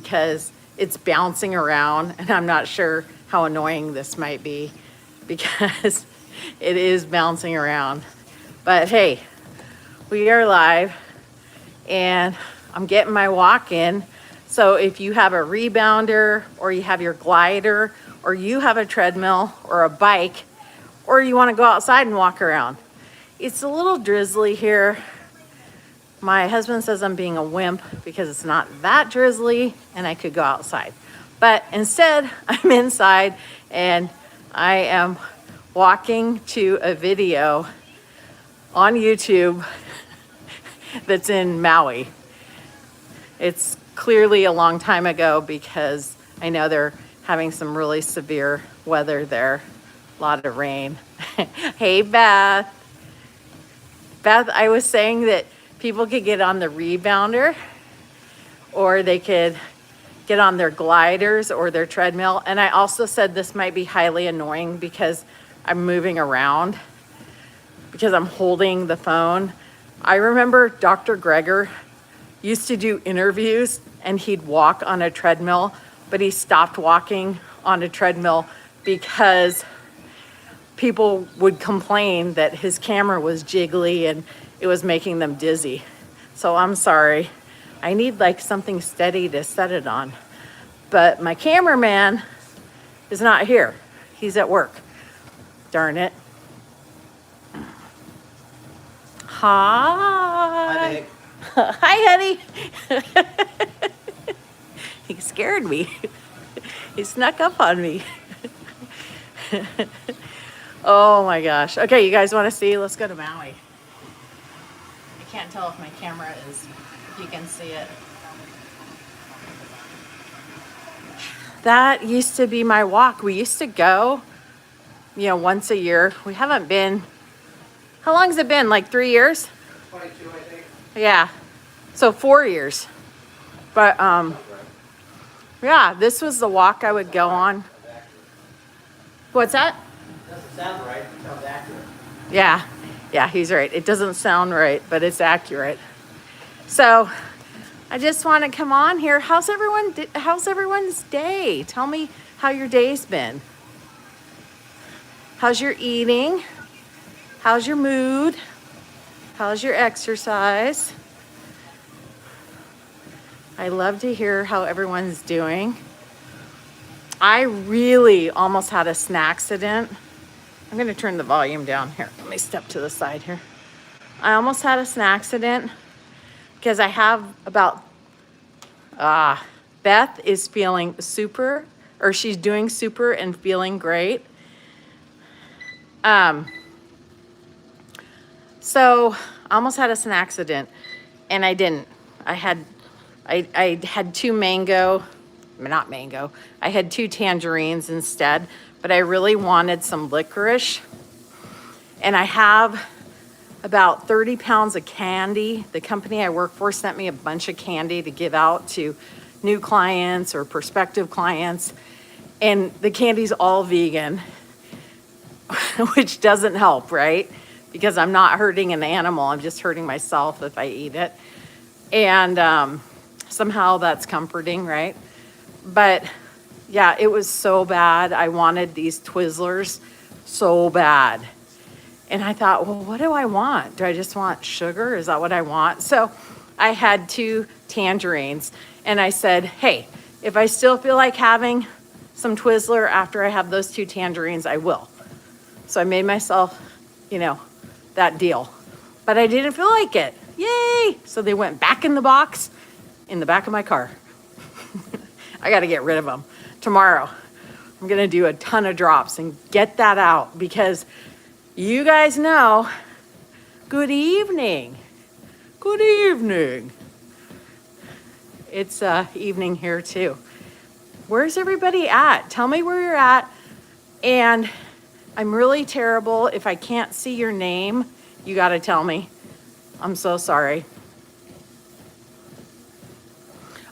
because it's bouncing around, and I'm not sure how annoying this might be because it is bouncing around. But hey, we are live and I'm getting my walk in. So if you have a rebounder or you have your glider or you have a treadmill or a bike or you want to go outside and walk around. It's a little drizzly here. My husband says I'm being a wimp because it's not that drizzly and I could go outside. But instead, I'm inside and I am walking to a video on YouTube that's in Maui. It's clearly a long time ago because I know they're having some really severe weather there. A lot of rain. Hey, Beth. Beth, I was saying that people could get on the rebounder or they could get on their gliders or their treadmill. And I also said this might be highly annoying because I'm moving around, because I'm holding the phone. I remember Dr. Greger used to do interviews and he'd walk on a treadmill, but he stopped walking on a treadmill because people would complain that his camera was jiggly and it was making them dizzy. So I'm sorry. I need like something steady to set it on. But my cameraman is not here. He's at work. Darn it. Hi. Hi, honey. He scared me. He snuck up on me. Oh my gosh. Okay, you guys want to see? Let's go to Maui. I can't tell if my camera is, if you can see it. That used to be my walk. We used to go, once a year. We haven't been, how long has it been? Like 3 years? 22, I think. Yeah. So 4 years. But yeah, this was the walk I would go on. What's that? Doesn't sound right, it sounds accurate. Yeah, he's right. It doesn't sound right, but it's accurate. So I just want to come on here. How's everyone's day? Tell me how your day's been. How's your eating? How's your mood? How's your exercise? I love to hear how everyone's doing. I really almost had a snack accident. I'm going to turn the volume down here. Let me step to the side here. I almost had a snack accident because I have about, Beth is feeling super, or she's doing super and feeling great. So I almost had a snack accident and I didn't. I had two I had two tangerines instead, but I really wanted some licorice. And I have about 30 pounds of candy. The company I work for sent me a bunch of candy to give out to new clients or prospective clients. And the candy's all vegan, which doesn't help, right? Because I'm not hurting an animal. I'm just hurting myself if I eat it. And somehow that's comforting, right? But yeah, it was so bad. I wanted these Twizzlers so bad. And I thought, well, what do I want? Do I just want sugar? Is that what I want? So I had two tangerines and I said, hey, if I still feel like having some Twizzler after I have those two tangerines, I will. So I made myself, that deal. But I didn't feel like it. Yay! So they went back in the box in the back of my car. I got to get rid of them. Tomorrow, I'm going to do a ton of drops and get that out because you guys know, good evening. Good evening. It's evening here too. Where's everybody at? Tell me where you're at. And I'm really terrible. If I can't see your name, you got to tell me. I'm so sorry.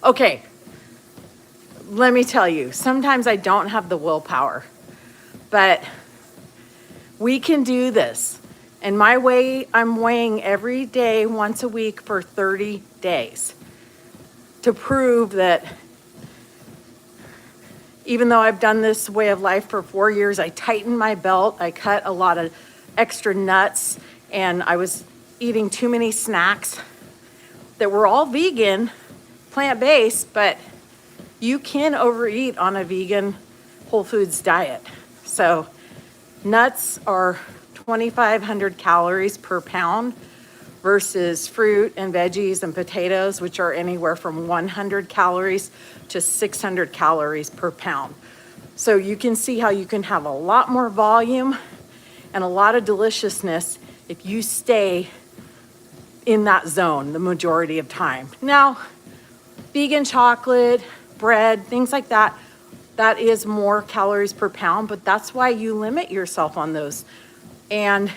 Okay. Let me tell you, sometimes I don't have the willpower, but we can do this. And I'm weighing every day, once a week for 30 days to prove that even though I've done this way of life for 4 years, I tightened my belt. I cut a lot of extra nuts, and I was eating too many snacks that were all vegan, plant-based, but you can overeat on a vegan whole foods diet. So nuts are 2,500 calories per pound versus fruit and veggies and potatoes, which are anywhere from 100 calories to 600 calories per pound. So you can see how you can have a lot more volume and a lot of deliciousness if you stay in that zone the majority of time. Now, vegan chocolate, bread, things like that, that is more calories per pound, but that's why you limit yourself on those. And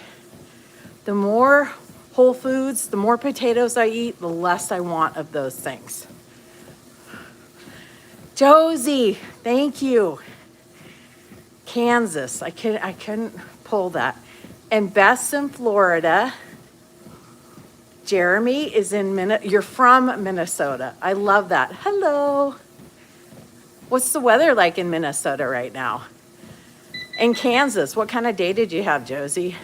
the more whole foods, the more potatoes I eat, the less I want of those things. Josie, thank you. Kansas, I couldn't pull that. And Beth's in Florida. Jeremy is in you're from Minnesota. I love that. Hello. What's the weather like in Minnesota right now? And Kansas, what kind of day did you have, Josie?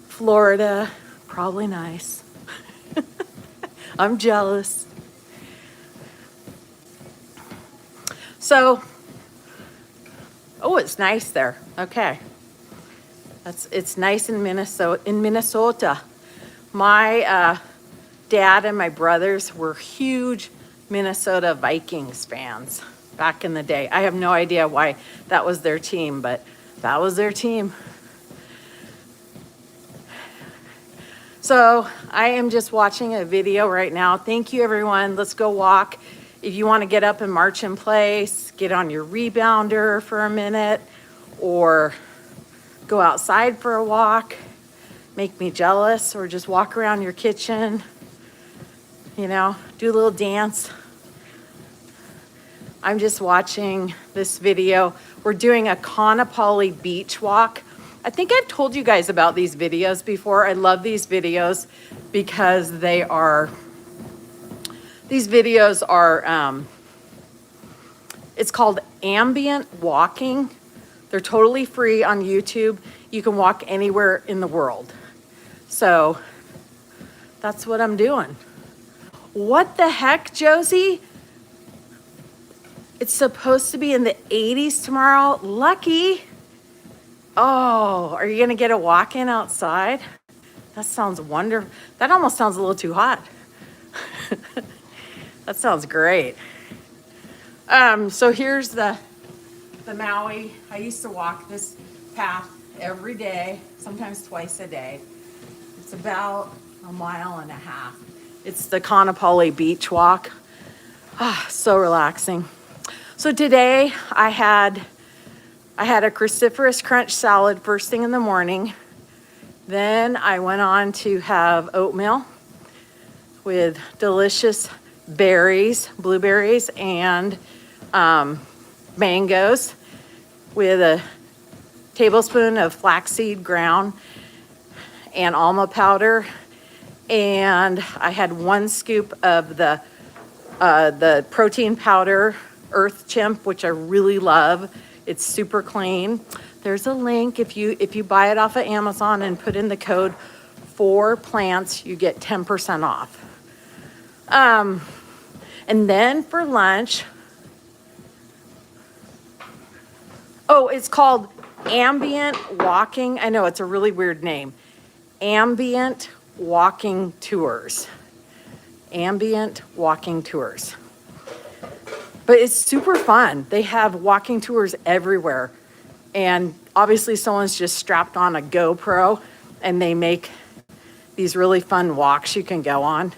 Florida, probably nice. I'm jealous. So, oh, it's nice there. Okay. It's nice in Minnesota. My dad and my brothers were huge Minnesota Vikings fans back in the day. I have no idea why that was their team, but that was their team. So I am just watching a video right now. Thank you, everyone. Let's go walk. If you want to get up and march in place, get on your rebounder for a minute, or go outside for a walk, make me jealous, or just walk around your kitchen, you know, do a little dance. I'm just watching this video. We're doing a Kaanapali beach walk. I think I've told you guys about these videos before. I love these videos because these videos are, it's called ambient walking. They're totally free on YouTube. You can walk anywhere in the world. So that's what I'm doing. What the heck, Josie? It's supposed to be in the 80s tomorrow. Lucky. Oh, are you going to get a walk in outside? That sounds wonderful. That almost sounds a little too hot. That sounds great. So here's the Maui. I used to walk this path every day, sometimes twice a day. It's about 1.5 miles. It's the Kaanapali beach walk. Ah, so relaxing. So today I had a cruciferous crunch salad first thing in the morning. Then I went on to have oatmeal with delicious berries, blueberries, and mangoes with a tablespoon of flaxseed ground and almond powder. And I had 1 scoop of the protein powder, Earth Chimp, which I really love. It's super clean. There's a link. If you buy it off of Amazon and put in the code for plants, you get 10% off. And then for lunch, oh, it's called Ambient Walking. I know it's a really weird name. Ambient Walking Tours. Ambient Walking Tours. But it's super fun. They have walking tours everywhere. And obviously someone's just strapped on a GoPro and they make these really fun walks you can go on.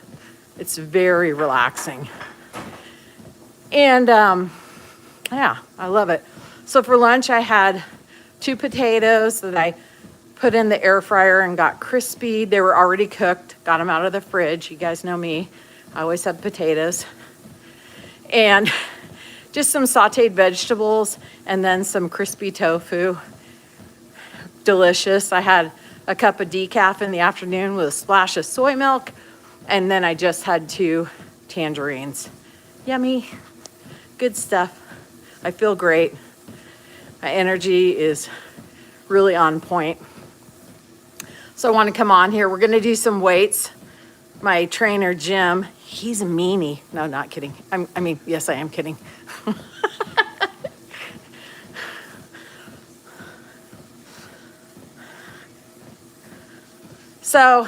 It's very relaxing. And yeah, I love it. So for lunch I had 2 potatoes that I put in the air fryer and got crispy. They were already cooked, got them out of the fridge. You guys know me. I always have potatoes. And just some sauteed vegetables and then some crispy tofu. Delicious. I had a cup of decaf in the afternoon with a splash of soy milk, and then I just had 2 tangerines. Yummy. Good stuff. I feel great. My energy is really on point. So I want to come on here. We're going to do some weights. My trainer, Jim, he's a meanie. No, not kidding. Yes, I am kidding. So,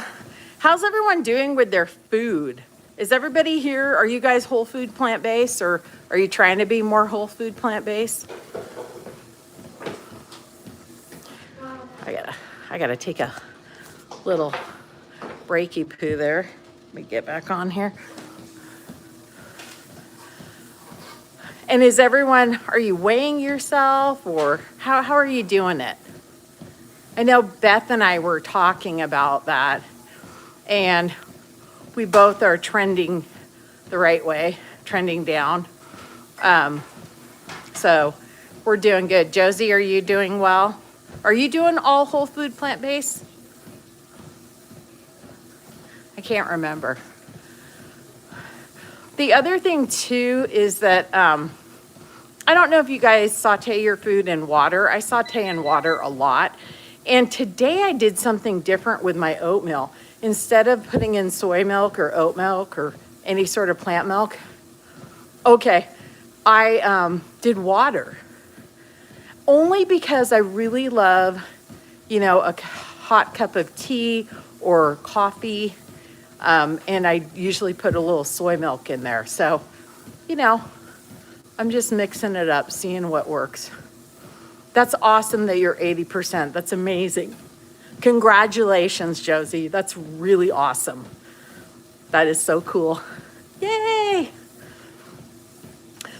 how's everyone doing with their food? Is everybody here? Are you guys whole food plant-based, or are you trying to be more whole food plant-based? I gotta take a little breaky poo there. Let me get back on here. And is everyone, are you weighing yourself, or how are you doing it? I know Beth and I were talking about that, and we both are trending the right way, trending down. So we're doing good. Josie, are you doing well? Are you doing all whole food plant-based? I can't remember. The other thing too is that I don't know if you guys saute your food in water. I saute in water a lot. And today I did something different with my oatmeal. Instead of putting in soy milk or oat milk or any sort of plant milk, I did water. Only because I really love, a hot cup of tea or coffee. And I usually put a little soy milk in there. So, I'm just mixing it up, seeing what works. That's awesome that you're 80%. That's amazing. Congratulations, Josie. That's really awesome. That is so cool. Yay!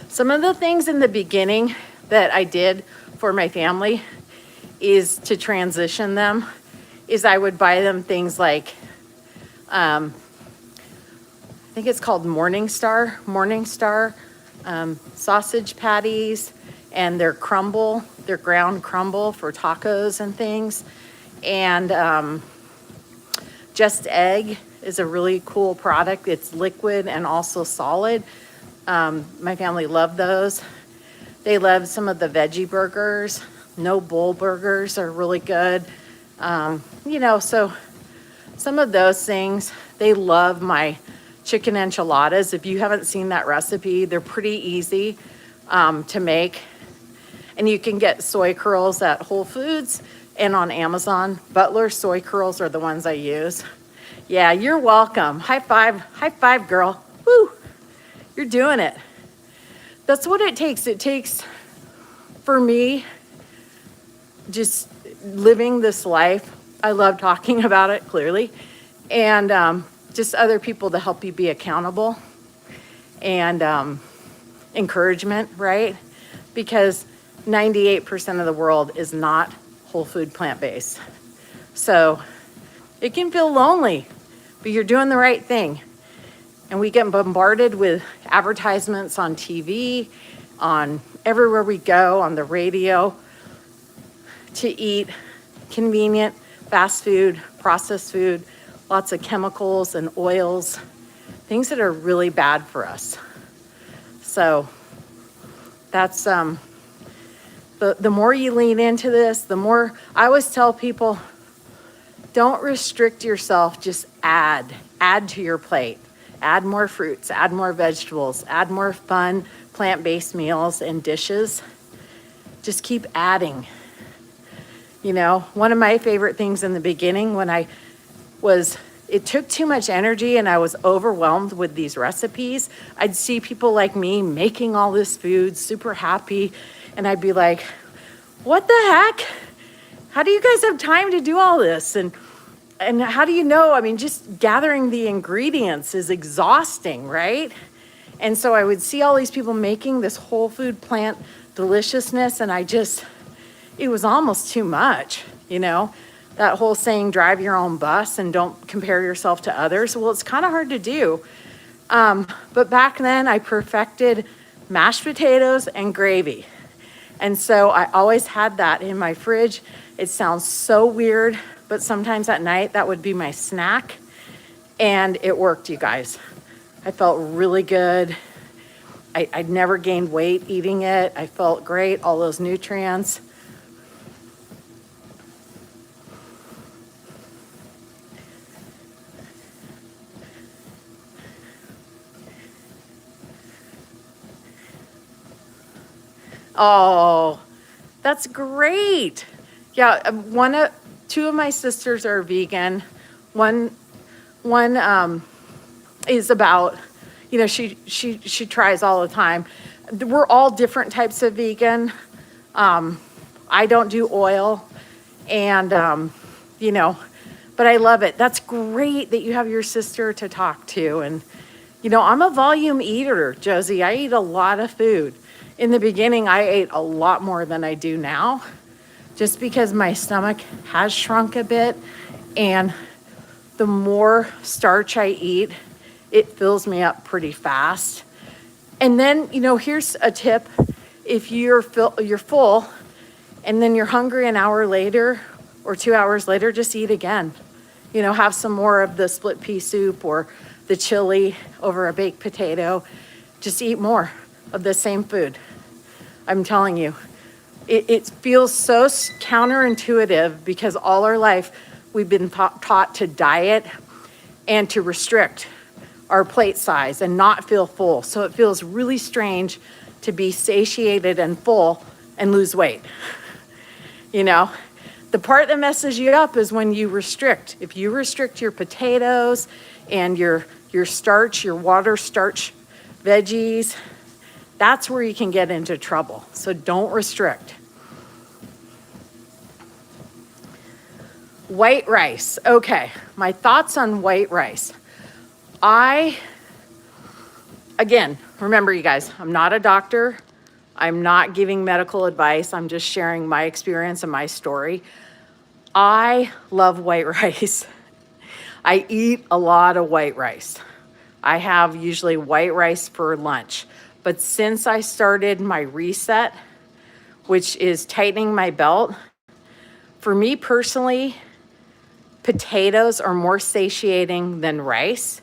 Some of the things in the beginning that I did for my family is to transition them, is I would buy them things like, I think it's called Morningstar sausage patties, and their ground crumble for tacos and things. And Just Egg is a really cool product. It's liquid and also solid. My family loved those. They love some of the veggie burgers. No Bull burgers are really good. So some of those things. They love my chicken enchiladas. If you haven't seen that recipe, they're pretty easy to make. And you can get soy curls at Whole Foods and on Amazon. Butler soy curls are the ones I use. Yeah, you're welcome. High five, girl. Woo, you're doing it. That's what it takes. It takes, for me, just living this life. I love talking about it, clearly. And just other people to help you be accountable. And encouragement, right? Because 98% of the world is not whole food plant-based. So it can feel lonely, but you're doing the right thing. And we get bombarded with advertisements on TV, on everywhere we go, on the radio, to eat convenient fast food, processed food, lots of chemicals and oils, things that are really bad for us. So that's the more you lean into this, the more. I always tell people, don't restrict yourself, just add to your plate. Add more fruits, add more vegetables, add more fun plant-based meals and dishes. Just keep adding. One of my favorite things in the beginning when it took too much energy and I was overwhelmed with these recipes. I'd see people like me making all this food, super happy, and I'd be like, what the heck? How do you guys have time to do all this? And how do you know? Just gathering the ingredients is exhausting, right? And so I would see all these people making this whole food plant deliciousness, and it was almost too much, That whole saying, drive your own bus and don't compare yourself to others. Well, it's kind of hard to do. But back then I perfected mashed potatoes and gravy. And so I always had that in my fridge. It sounds so weird, but sometimes at night that would be my snack. And it worked, you guys. I felt really good. I'd never gained weight eating it. I felt great, all those nutrients. Oh, that's great. Yeah, two of my sisters are vegan. One is about, she tries all the time. We're all different types of vegan. I don't do oil, and but I love it. That's great that you have your sister to talk to. And I'm a volume eater, Josie. I eat a lot of food. In the beginning, I ate a lot more than I do now, just because my stomach has shrunk a bit, and the more starch I eat, it fills me up pretty fast. And then, here's a tip. If you're full and then you're hungry an hour later or 2 hours later, just eat again. Have some more of the split pea soup or the chili over a baked potato. Just eat more of the same food. I'm telling you, it feels so counterintuitive because all our life we've been taught to diet and to restrict our plate size and not feel full. So it feels really strange to be satiated and full and lose weight. The part that messes you up is when you restrict. If you restrict your potatoes and your starch, your water starch veggies, that's where you can get into trouble. So don't restrict. White rice. Okay, my thoughts on white rice. Again, remember you guys, I'm not a doctor. I'm not giving medical advice. I'm just sharing my experience and my story. I love white rice. I eat a lot of white rice. I have usually white rice for lunch. But since I started my reset, which is tightening my belt, for me personally, potatoes are more satiating than rice,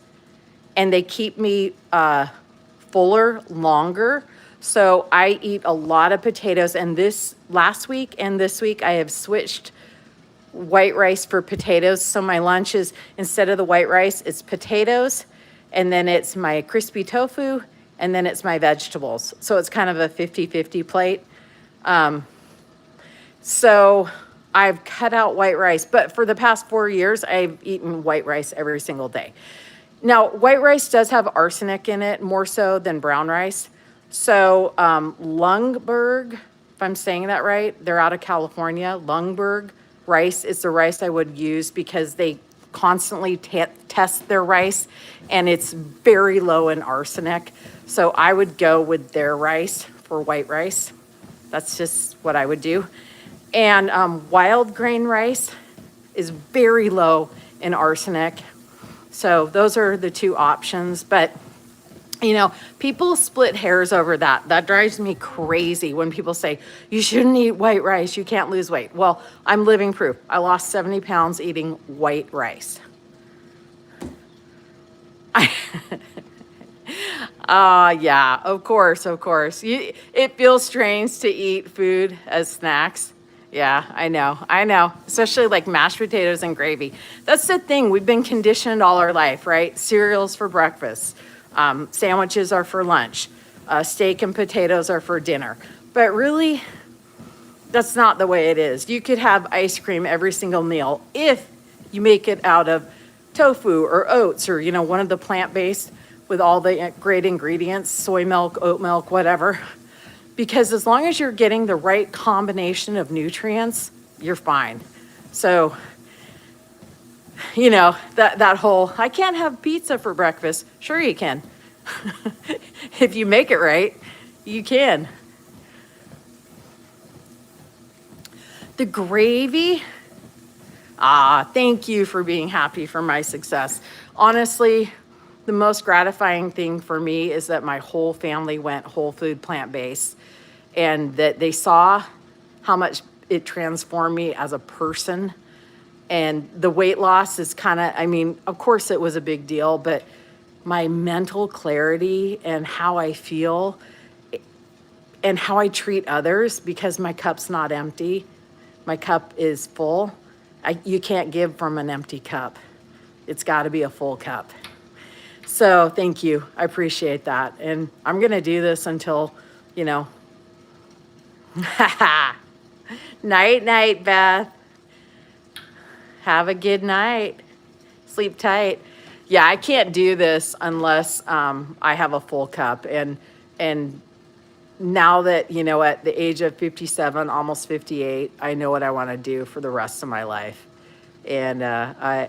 and they keep me fuller longer. So I eat a lot of potatoes, and this last week and this week I have switched white rice for potatoes. So my lunch is, instead of the white rice, it's potatoes, and then it's my crispy tofu, and then it's my vegetables. So it's kind of a 50-50 plate. So I've cut out white rice, but for the past 4 years, I've eaten white rice every single day. Now, white rice does have arsenic in it, more so than brown rice. So Lundberg, if I'm saying that right, they're out of California. Lundberg rice is the rice I would use because they constantly test their rice, and it's very low in arsenic. So I would go with their rice for white rice. That's just what I would do. And wild grain rice is very low in arsenic. So those are the two options. But, people split hairs over that. That drives me crazy when people say, you shouldn't eat white rice, you can't lose weight. Well, I'm living proof. I lost 70 pounds eating white rice. Yeah, of course. It feels strange to eat food as snacks. Yeah, I know. Especially like mashed potatoes and gravy. That's the thing. We've been conditioned all our life, right? Cereals for breakfast. Sandwiches are for lunch. Steak and potatoes are for dinner. But really, that's not the way it is. You could have ice cream every single meal if you make it out of tofu or oats or, one of the plant-based with all the great ingredients, soy milk, oat milk, whatever. Because as long as you're getting the right combination of nutrients, you're fine. So, that whole, I can't have pizza for breakfast. Sure you can. If you make it right, you can. The gravy, thank you for being happy for my success. Honestly, the most gratifying thing for me is that my whole family went whole food plant-based, and that they saw how much it transformed me as a person. And the weight loss is of course it was a big deal, but my mental clarity and how I feel and how I treat others, because my cup's not empty. My cup is full. You can't give from an empty cup. It's got to be a full cup. So thank you. I appreciate that. And I'm going to do this until, you know, night, night, Beth. Have a good night. Sleep tight. Yeah, I can't do this unless I have a full cup. And now that, you know, at the age of 57, almost 58, I know what I want to do for the rest of my life. And I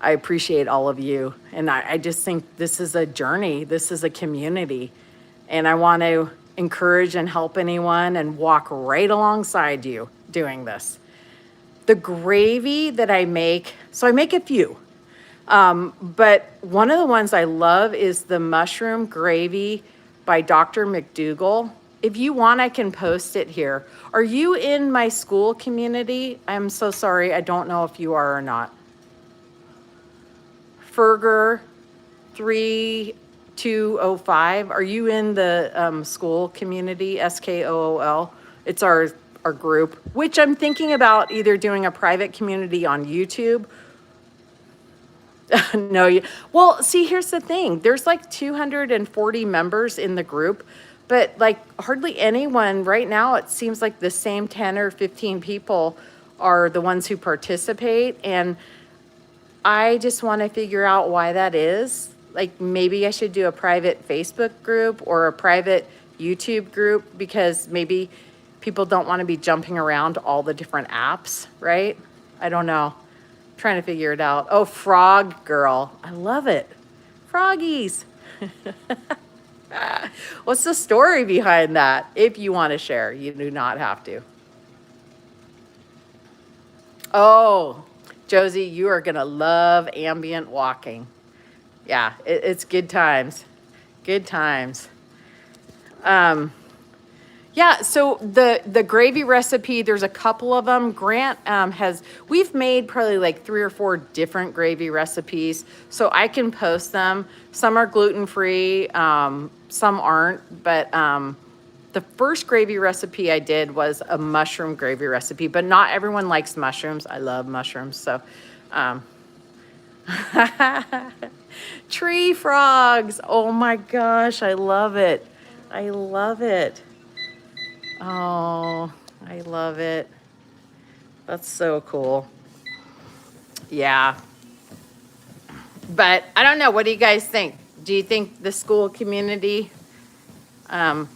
appreciate all of you. And I just think this is a journey. This is a community. And I want to encourage and help anyone and walk right alongside you doing this. The gravy that I make, so I make a few. But one of the ones I love is the mushroom gravy by Dr. McDougall. If you want, I can post it here. Are you in my school community? I'm so sorry. I don't know if you are or not. Ferger 3205. Are you in the school community? SKOOL. It's our group, which I'm thinking about either doing a private community on YouTube. No, well, see, here's the thing. There's like 240 members in the group, but like hardly anyone right now. It seems like the same 10 or 15 people are the ones who participate. And I just want to figure out why that is. Like maybe I should do a private Facebook group or a private YouTube group, because maybe people don't want to be jumping around all the different apps, right? I don't know. Trying to figure it out. Oh, Frog Girl. I love it. Froggies. What's the story behind that? If you want to share, you do not have to. Oh, Josie, you are going to love ambient walking. Yeah, it's good times. Good times. Yeah, so the gravy recipe, there's a couple of them. Grant we've made probably like 3 or 4 different gravy recipes, so I can post them. Some are gluten-free, some aren't, but the first gravy recipe I did was a mushroom gravy recipe, but not everyone likes mushrooms. I love mushrooms, so. Tree frogs, oh my gosh, I love it. I love it. Oh, I love it. That's so cool. Yeah. But I don't know. What do you guys think? Do you think the school community, I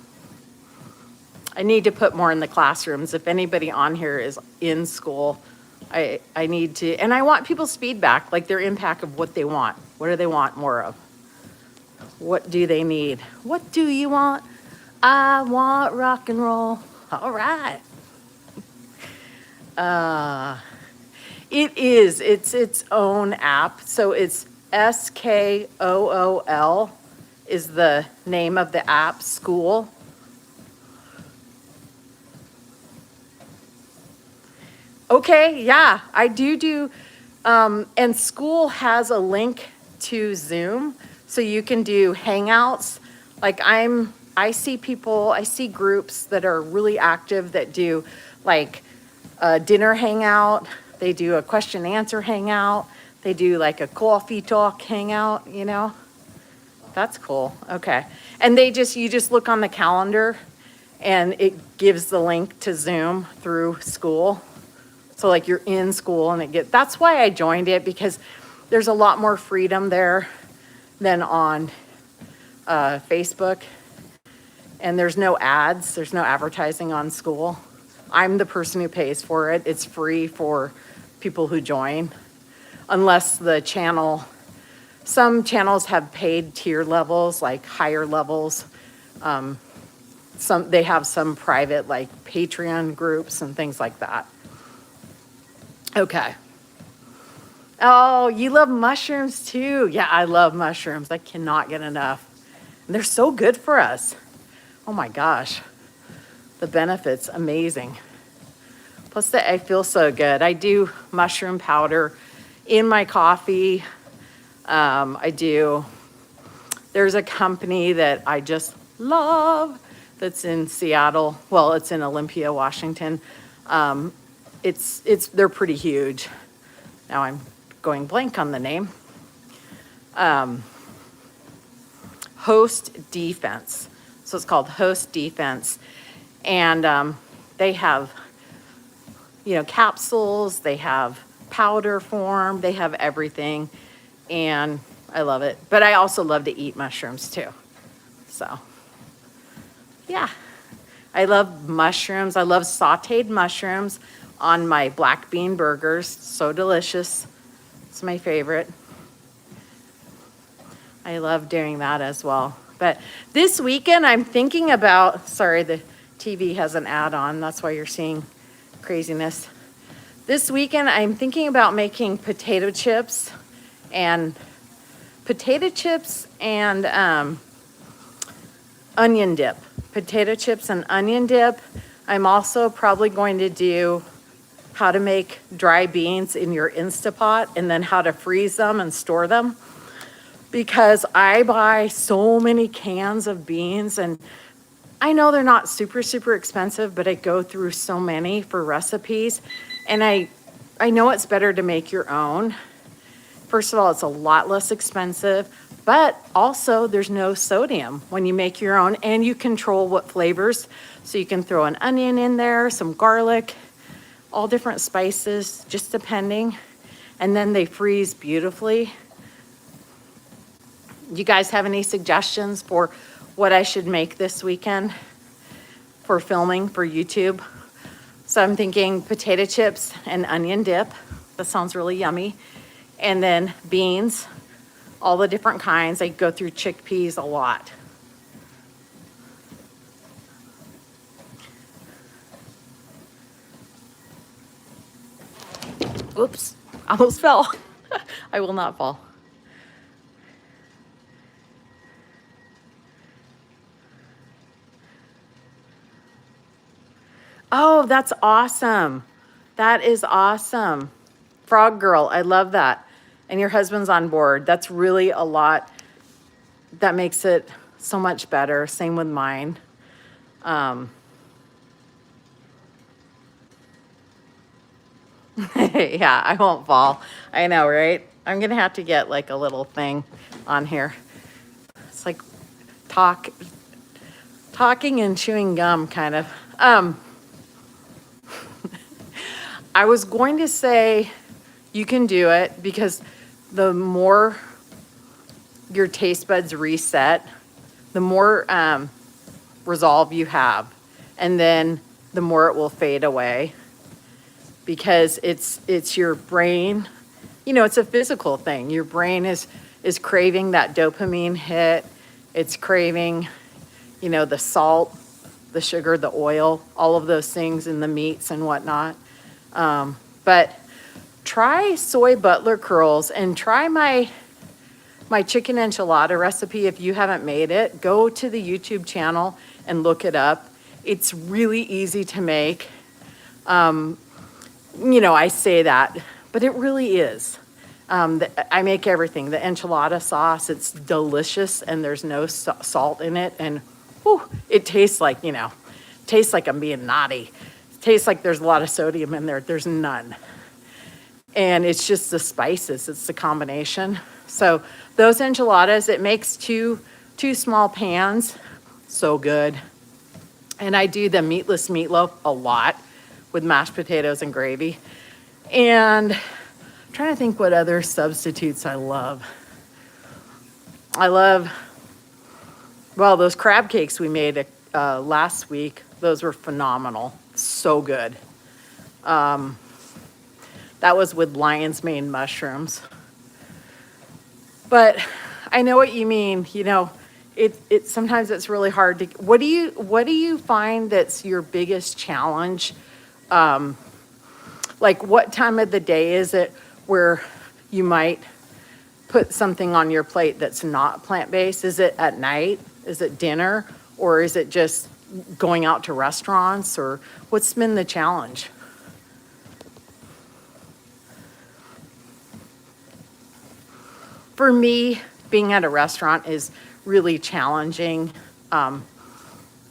need to put more in the classrooms. If anybody on here is in school, I need to, and I want people's feedback, like their impact of what they want. What do they want more of? What do they need? What do you want? I want rock and roll. All right. It's its own app. So it's SKOOL is the name of the app, School. Okay, yeah, I do. And School has a link to Zoom, so you can do Hangouts. Like I see groups that are really active that do like a dinner hangout. They do a question and answer hangout. They do like a coffee talk hangout, you know? That's cool. Okay. And you just look on the calendar and it gives the link to Zoom through School. So like you're in school and that's why I joined it, because there's a lot more freedom there than on Facebook. And there's no ads, there's no advertising on School. I'm the person who pays for it. It's free for people who join, unless some channels have paid tier levels, like higher levels. They have some private like Patreon groups and things like that. Okay. Oh, you love mushrooms too. Yeah, I love mushrooms. I cannot get enough. And they're so good for us. Oh my gosh. The benefits, amazing. Plus I feel so good. I do mushroom powder in my coffee. I do There's a company that I just love that's in Seattle. Well, it's in Olympia, Washington. They're pretty huge. Now I'm going blank on the name. Host Defense. So it's called Host Defense. And they have, capsules, they have powder form, they have everything. And I love it. But I also love to eat mushrooms too. So, yeah. I love mushrooms. I love sauteed mushrooms on my black bean burgers. So delicious. It's my favorite. I love doing that as well. But this weekend, I'm thinking about, sorry, the TV has an ad on. That's why you're seeing craziness. This weekend, I'm thinking about making potato chips and onion dip. Potato chips and onion dip. I'm also probably going to do how to make dry beans in your Instapot and then how to freeze them and store them. Because I buy so many cans of beans, and I know they're not super, super expensive, but I go through so many for recipes. And I know it's better to make your own. First of all, it's a lot less expensive, but also there's no sodium when you make your own, and you control what flavors. So you can throw an onion in there, some garlic, all different spices, just depending. And then they freeze beautifully. You guys have any suggestions for what I should make this weekend for filming for YouTube? So I'm thinking potato chips and onion dip. That sounds really yummy. And then beans, all the different kinds. I go through chickpeas a lot. Oops, almost fell. I will not fall. Oh, that's awesome. That is awesome. Frog Girl, I love that. And your husband's on board. That's really a lot. That makes it so much better. Same with mine. Yeah, I won't fall. I know, right? I'm going to have to get like a little thing on here. It's like talking and chewing gum kind of. I was going to say you can do it because the more your taste buds reset, the more resolve you have, and then the more it will fade away, because it's your brain. It's a physical thing. Your brain is craving that dopamine hit. It's craving, the salt, the sugar, the oil, all of those things in the meats and whatnot. But try soy butler curls and try my chicken enchilada recipe. If you haven't made it, go to the YouTube channel and look it up. It's really easy to make. I say that, but it really is. I make everything. The enchilada sauce, it's delicious, and there's no salt in it. And it tastes like, I'm being naughty. It tastes like there's a lot of sodium in there. There's none. And it's just the spices. It's the combination. So those enchiladas, it makes two small pans. So good. And I do the meatless meatloaf a lot with mashed potatoes and gravy. And I'm trying to think what other substitutes I love. Well, those crab cakes we made last week, those were phenomenal. So good. That was with lion's mane mushrooms. But I know what you mean. It sometimes it's really hard to. What do you find that's your biggest challenge? Like what time of the day is it where you might put something on your plate that's not plant-based? Is it at night? Is it dinner? Or is it just going out to restaurants? Or what's been the challenge? For me, being at a restaurant is really challenging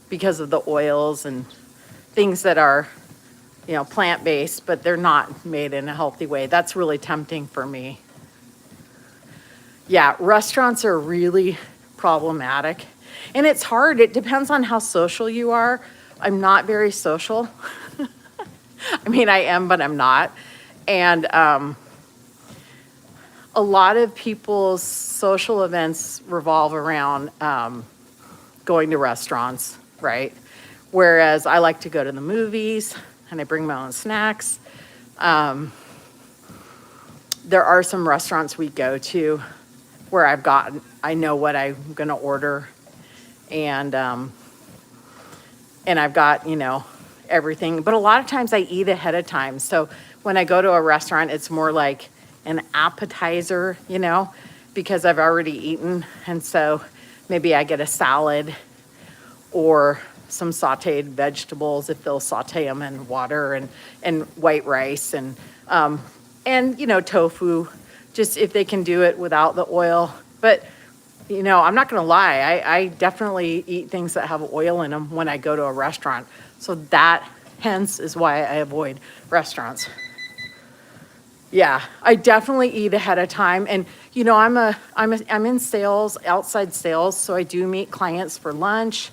because of the oils and things that are, plant-based, but they're not made in a healthy way. That's really tempting for me. Yeah, restaurants are really problematic. And it's hard. It depends on how social you are. I'm not very social. I mean, I am, but I'm not. And a lot of people's social events revolve around going to restaurants, right? Whereas I like to go to the movies and I bring my own snacks. There are some restaurants we go to where I know what I'm gonna order, and I've got, everything. But a lot of times I eat ahead of time. So when I go to a restaurant, it's more like an appetizer, because I've already eaten. And so maybe I get a salad or some sauteed vegetables if they'll saute them in water, and white rice and tofu, just if they can do it without the oil. But I'm not gonna lie, I definitely eat things that have oil in them when I go to a restaurant. So that hence is why I avoid restaurants. Yeah, I definitely eat ahead of time. And I'm in sales, outside sales, so I do meet clients for lunch,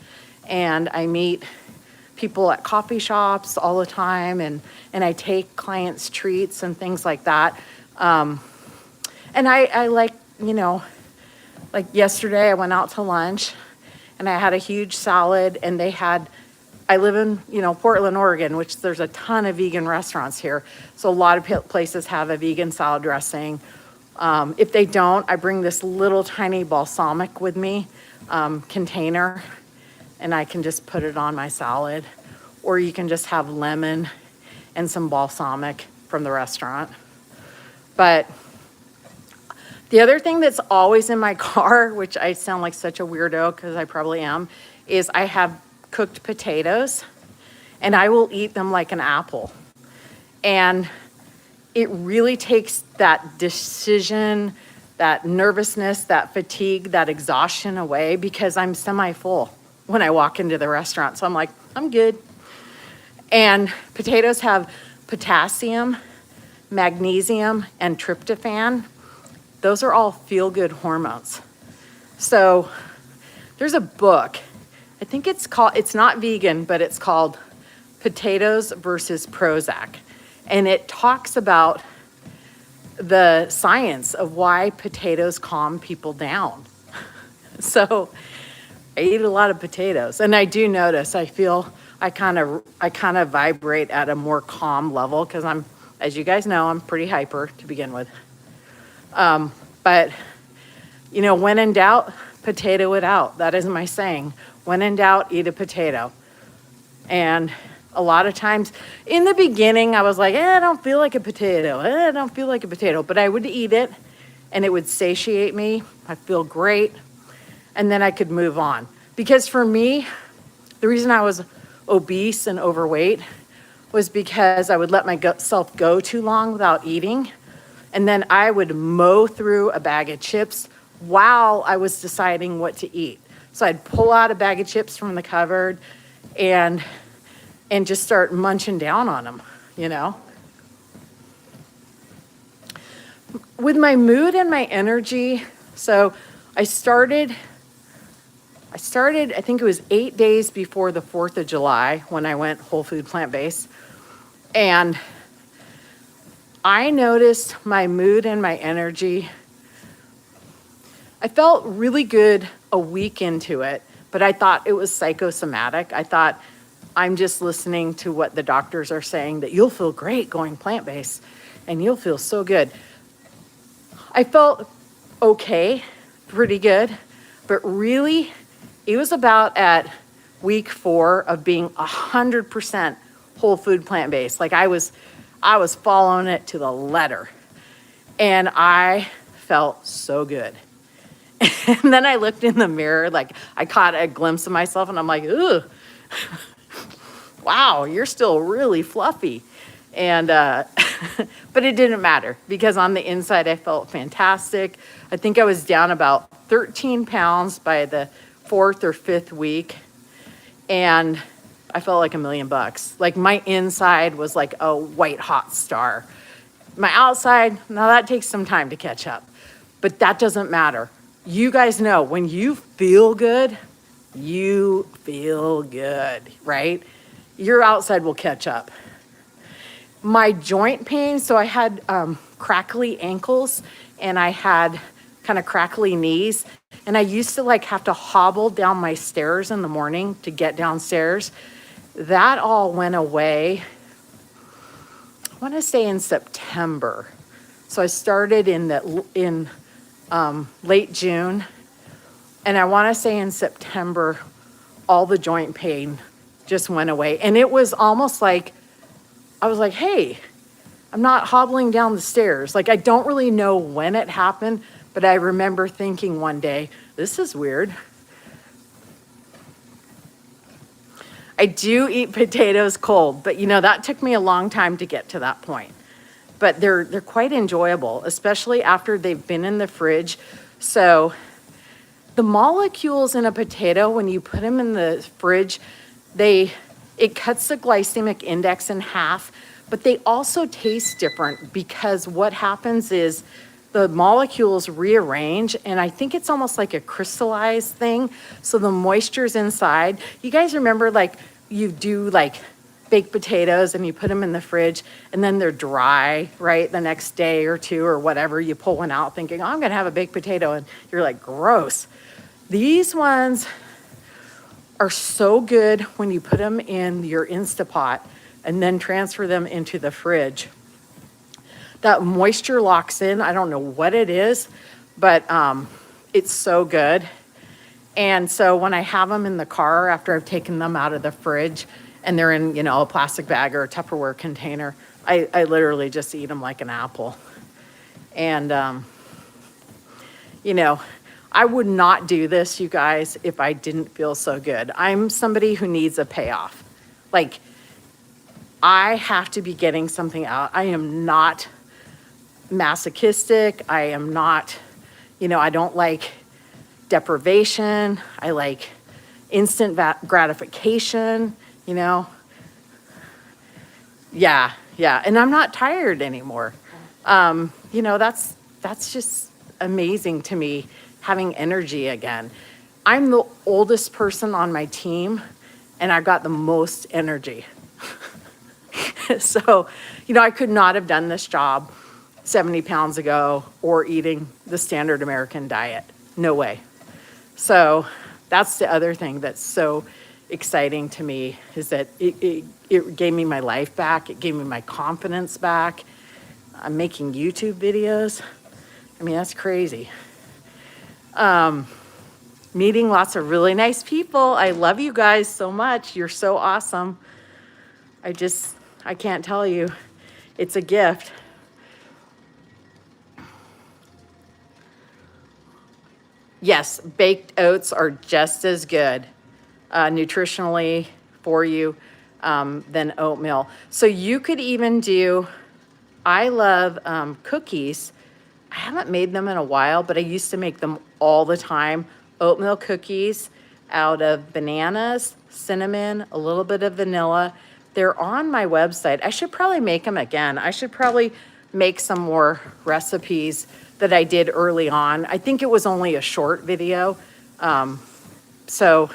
and I meet people at coffee shops all the time, and I take clients treats and things like that. And I like, like yesterday I went out to lunch and I had a huge salad, and I live in, Portland, Oregon, which there's a ton of vegan restaurants here. So a lot of places have a vegan salad dressing. If they don't, I bring this little tiny balsamic with me, container, and I can just put it on my salad. Or you can just have lemon and some balsamic from the restaurant. But the other thing that's always in my car, which I sound like such a weirdo because I probably am, is I have cooked potatoes, and I will eat them like an apple. And it really takes that decision, that nervousness, that fatigue, that exhaustion away, because I'm semi-full when I walk into the restaurant. So I'm like, I'm good. And potatoes have potassium, magnesium, and tryptophan. Those are all feel-good hormones. So there's a book, I think it's not vegan, but it's called Potatoes versus Prozac. And it talks about the science of why potatoes calm people down. So I eat a lot of potatoes, and I do notice, I feel I kind of vibrate at a more calm level, because as you guys know, I'm pretty hyper to begin with. But when in doubt, potato it out. That is my saying. When in doubt, eat a potato. And a lot of times in the beginning, I was like, I don't feel like a potato. I don't feel like a potato. But I would eat it, and it would satiate me. I feel great. And then I could move on. Because for me, the reason I was obese and overweight was because I would let myself go too long without eating. And then I would mow through a bag of chips while I was deciding what to eat. So I'd pull out a bag of chips from the cupboard and just start munching down on them, With my mood and my energy, so I started, I think it was 8 days before the 4th of July when I went whole food plant-based. And I noticed my mood and my energy. I felt really good a week into it, but I thought it was psychosomatic. I thought, I'm just listening to what the doctors are saying, that you'll feel great going plant-based and you'll feel so good. I felt okay, pretty good, but really it was about at week 4 of being 100% whole food plant-based. Like I was following it to the letter, and I felt so good. And then I looked in the mirror, like I caught a glimpse of myself, and I'm like, ooh, wow, you're still really fluffy. And But it didn't matter because on the inside I felt fantastic. I think I was down about 13 pounds by the 4th or 5th week. And I felt like $1,000,000. Like my inside was like a white hot star. My outside, now that takes some time to catch up, but that doesn't matter. You guys know when you feel good, right? Your outside will catch up. My joint pain, so I had crackly ankles and I had kind of crackly knees. And I used to like have to hobble down my stairs in the morning to get downstairs. That all went away, I want to say in September. So I started in late June. And I want to say in September, all the joint pain just went away. And it was almost like, I was like, hey, I'm not hobbling down the stairs. Like, I don't really know when it happened, but I remember thinking one day, this is weird. I do eat potatoes cold, but that took me a long time to get to that point. But they're quite enjoyable, especially after they've been in the fridge. So the molecules in a potato, when you put them in the fridge, it cuts the glycemic index in half, but they also taste different because what happens is the molecules rearrange, and I think it's almost like a crystallized thing. So the moisture's inside. You guys remember like you do like baked potatoes and you put them in the fridge and then they're dry, right? The next day or two or whatever, you pull one out thinking, oh, I'm gonna have a baked potato, and you're like, gross. These ones are so good when you put them in your Instapot and then transfer them into the fridge. That moisture locks in. I don't know what it is, but it's so good. And so when I have them in the car after I've taken them out of the fridge and they're in, a plastic bag or a Tupperware container, I literally just eat them like an apple. And, I would not do this, you guys, if I didn't feel so good. I'm somebody who needs a payoff. Like, I have to be getting something out. I am not masochistic. I am not, I don't like deprivation. I like instant gratification, Yeah. And I'm not tired anymore. That's just amazing to me, having energy again. I'm the oldest person on my team, and I got the most energy. So, I could not have done this job 70 pounds ago or eating the standard American diet. No way. So that's the other thing that's so exciting to me, is that it gave me my life back. It gave me my confidence back. I'm making YouTube videos. I mean, that's crazy. Meeting lots of really nice people. I love you guys so much. You're so awesome. I can't tell you. It's a gift. Yes, baked oats are just as good nutritionally for you than oatmeal. So you could even do, I love cookies. I haven't made them in a while, but I used to make them all the time. Oatmeal cookies out of bananas, cinnamon, a little bit of vanilla. They're on my website. I should probably make them again. I should probably make some more recipes that I did early on. I think it was only a short video. So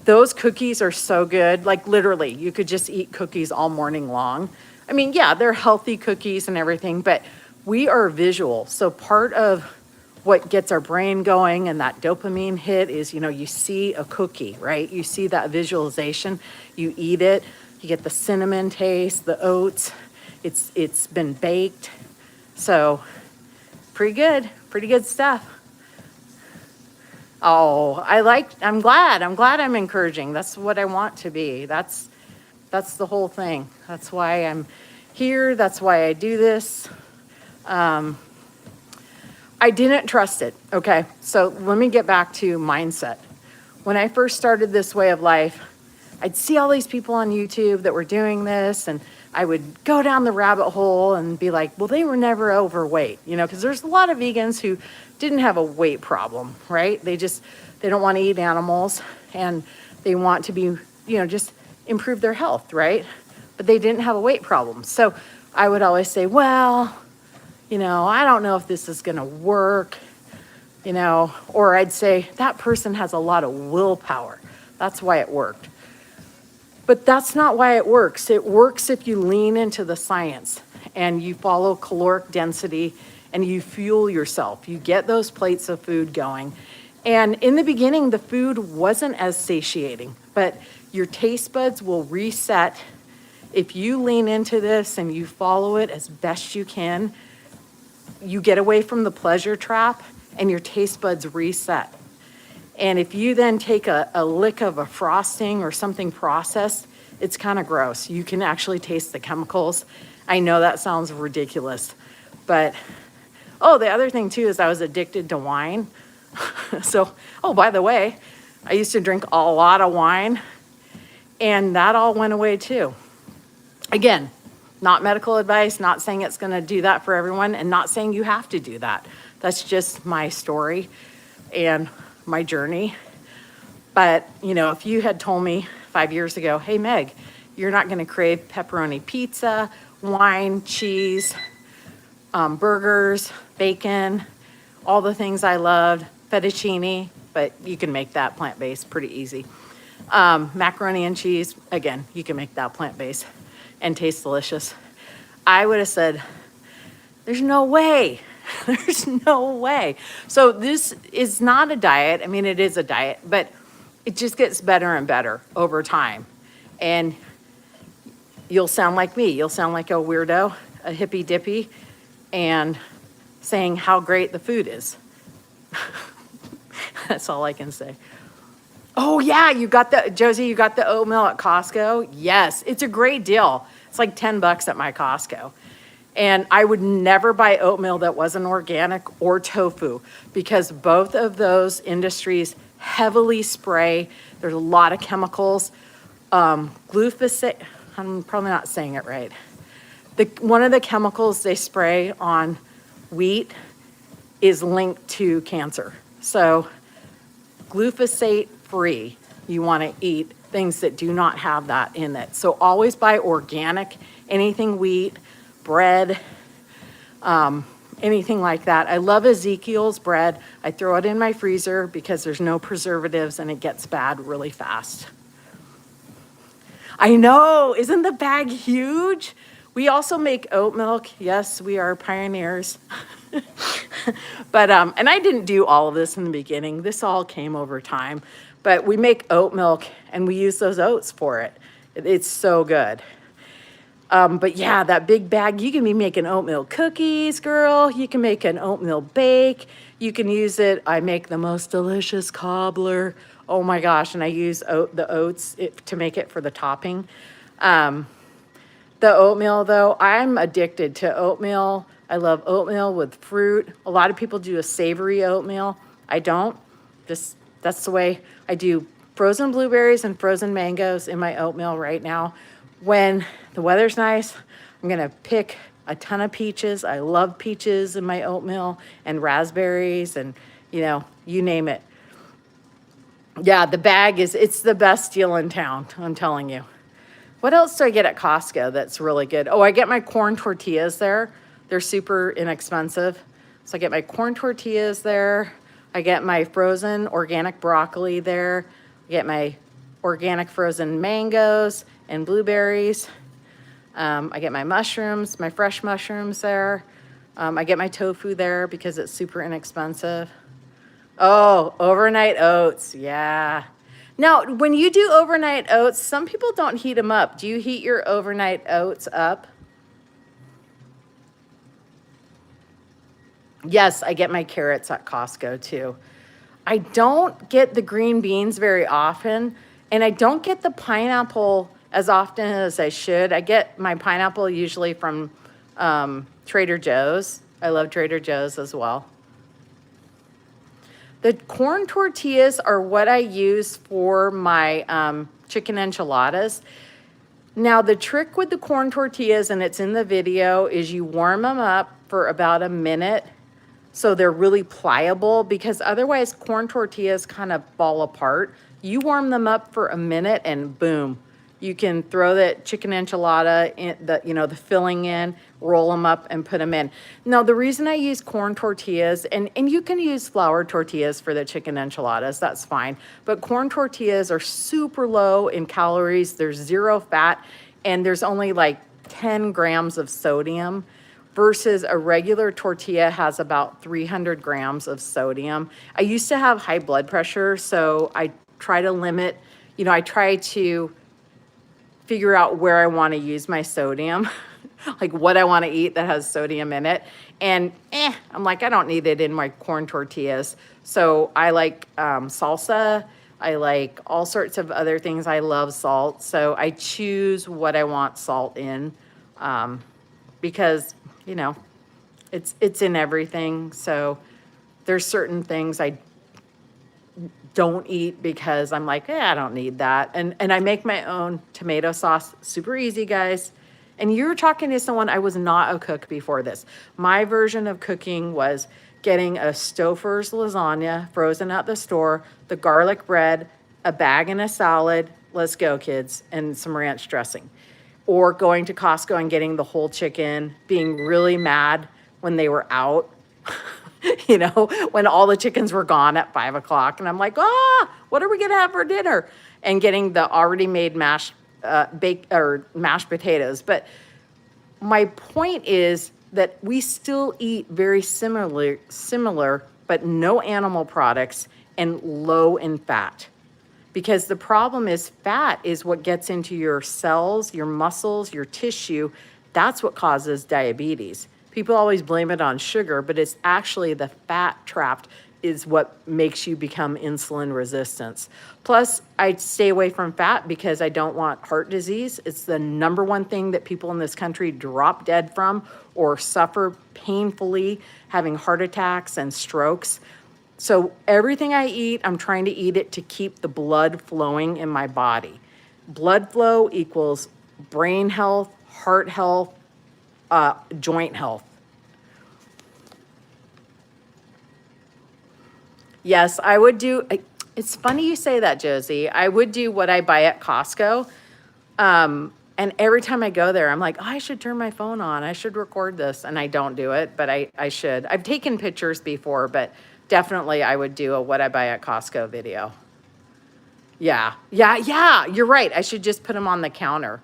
those cookies are so good. Like literally, you could just eat cookies all morning long. I mean, yeah, they're healthy cookies and everything, but we are visual. So part of what gets our brain going and that dopamine hit is, you see a cookie, right? You see that visualization, you eat it, you get the cinnamon taste, the oats, it's been baked. So pretty good stuff. Oh, I'm glad I'm encouraging. That's what I want to be. That's the whole thing. That's why I'm here. That's why I do this. I didn't trust it. Okay. So let me get back to mindset. When I first started this way of life, I'd see all these people on YouTube that were doing this, and I would go down the rabbit hole and be like, well, they were never overweight, because there's a lot of vegans who didn't have a weight problem, right? They don't want to eat animals, and they want to be, just improve their health, right? But they didn't have a weight problem. So I would always say, well, I don't know if this is going to work, or I'd say that person has a lot of willpower. That's why it worked. But that's not why it works. It works if you lean into the science and you follow caloric density and you fuel yourself. You get those plates of food going. And in the beginning, the food wasn't as satiating, but your taste buds will reset. If you lean into this and you follow it as best you can, you get away from the pleasure trap and your taste buds reset. And if you then take a lick of a frosting or something processed, it's kind of gross. You can actually taste the chemicals. I know that sounds ridiculous, but, the other thing too is I was addicted to wine. So, by the way, I used to drink a lot of wine, and that all went away too. Again, not medical advice, not saying it's going to do that for everyone, and not saying you have to do that. That's just my story and my journey. But, if you had told me 5 years ago, hey, Meg, you're not going to crave pepperoni pizza, wine, cheese, burgers, bacon, all the things I loved, fettuccine, but you can make that plant-based pretty easy. Macaroni and cheese, again, you can make that plant-based and taste delicious. I would have said, there's no way. There's no way. So this is not a diet. I mean, it is a diet, but it just gets better and better over time. And you'll sound like me. You'll sound like a weirdo, a hippy dippy, and saying how great the food is. That's all I can say. Oh yeah, Josie, you got the oatmeal at Costco? Yes, it's a great deal. It's like $10 at my Costco. And I would never buy oatmeal that wasn't organic or tofu because both of those industries heavily spray. There's a lot of chemicals. Glyphosate, I'm probably not saying it right. One of the chemicals they spray on wheat is linked to cancer. So glyphosate free, you want to eat things that do not have that in it. So always buy organic, anything wheat, bread, anything like that. I love Ezekiel's bread. I throw it in my freezer because there's no preservatives and it gets bad really fast. I know, isn't the bag huge? We also make oat milk. Yes, we are pioneers. But, and I didn't do all of this in the beginning. This all came over time. But we make oat milk and we use those oats for it. It's so good. But yeah, that big bag, you can be making oatmeal cookies, girl. You can make an oatmeal bake. You can use it. I make the most delicious cobbler. Oh my gosh. And I use the oats to make it for the topping. The oatmeal though, I'm addicted to oatmeal. I love oatmeal with fruit. A lot of people do a savory oatmeal. I don't. That's the way I do frozen blueberries and frozen mangoes in my oatmeal right now. When the weather's nice, I'm gonna pick a ton of peaches. I love peaches in my oatmeal and raspberries and, you name it. Yeah, the bag it's the best deal in town, I'm telling you. What else do I get at Costco that's really good? Oh, I get my corn tortillas there. They're super inexpensive. So I get my corn tortillas there. I get my frozen organic broccoli there. I get my organic frozen mangoes and blueberries. I get my mushrooms, my fresh mushrooms there. I get my tofu there because it's super inexpensive. Oh, overnight oats, yeah. Now, when you do overnight oats, some people don't heat them up. Do you heat your overnight oats up? Yes, I get my carrots at Costco too. I don't get the green beans very often, and I don't get the pineapple as often as I should. I get my pineapple usually from Trader Joe's. I love Trader Joe's as well. The corn tortillas are what I use for my chicken enchiladas. Now, the trick with the corn tortillas, and it's in the video, is you warm them up for about a minute so they're really pliable, because otherwise corn tortillas kind of fall apart. You warm them up for a minute and boom, you can throw that chicken enchilada in the filling in, roll them up and put them in. Now, the reason I use corn tortillas, and you can use flour tortillas for the chicken enchiladas, that's fine. But corn tortillas are super low in calories. There's 0 fat and there's only like 10 grams of sodium, versus a regular tortilla has about 300 grams of sodium. I used to have high blood pressure, so I try to limit, I try to figure out where I want to use my sodium, like what I want to eat that has sodium in it. And I'm like, I don't need it in my corn tortillas. So I like salsa. I like all sorts of other things. I love salt. So I choose what I want salt in, because it's in everything. So there's certain things I don't eat because I'm like, I don't need that. And I make my own tomato sauce. Super easy, guys. And you're talking to someone, I was not a cook before this. My version of cooking was getting a Stouffer's lasagna frozen at the store, the garlic bread, a bag and a salad. Let's go, kids. And some ranch dressing. Or going to Costco and getting the whole chicken, being really mad when they were out, when all the chickens were gone at 5 o'clock. And I'm like, what are we going to have for dinner? And getting the already made mashed potatoes. But my point is that we still eat very similar, but no animal products and low in fat. Because the problem is fat is what gets into your cells, your muscles, your tissue. That's what causes diabetes. People always blame it on sugar, but it's actually the fat trapped is what makes you become insulin resistant. Plus, I stay away from fat because I don't want heart disease. It's the number one thing that people in this country drop dead from or suffer painfully, having heart attacks and strokes. So everything I eat, I'm trying to eat it to keep the blood flowing in my body. Blood flow equals brain health, heart health, joint health. Yes, I would do, it's funny you say that, Josie. I would do what I buy at Costco. And every time I go there, I'm like, I should turn my phone on. I should record this. And I don't do it, but I should. I've taken pictures before, but definitely I would do a what I buy at Costco video. Yeah, you're right. I should just put them on the counter.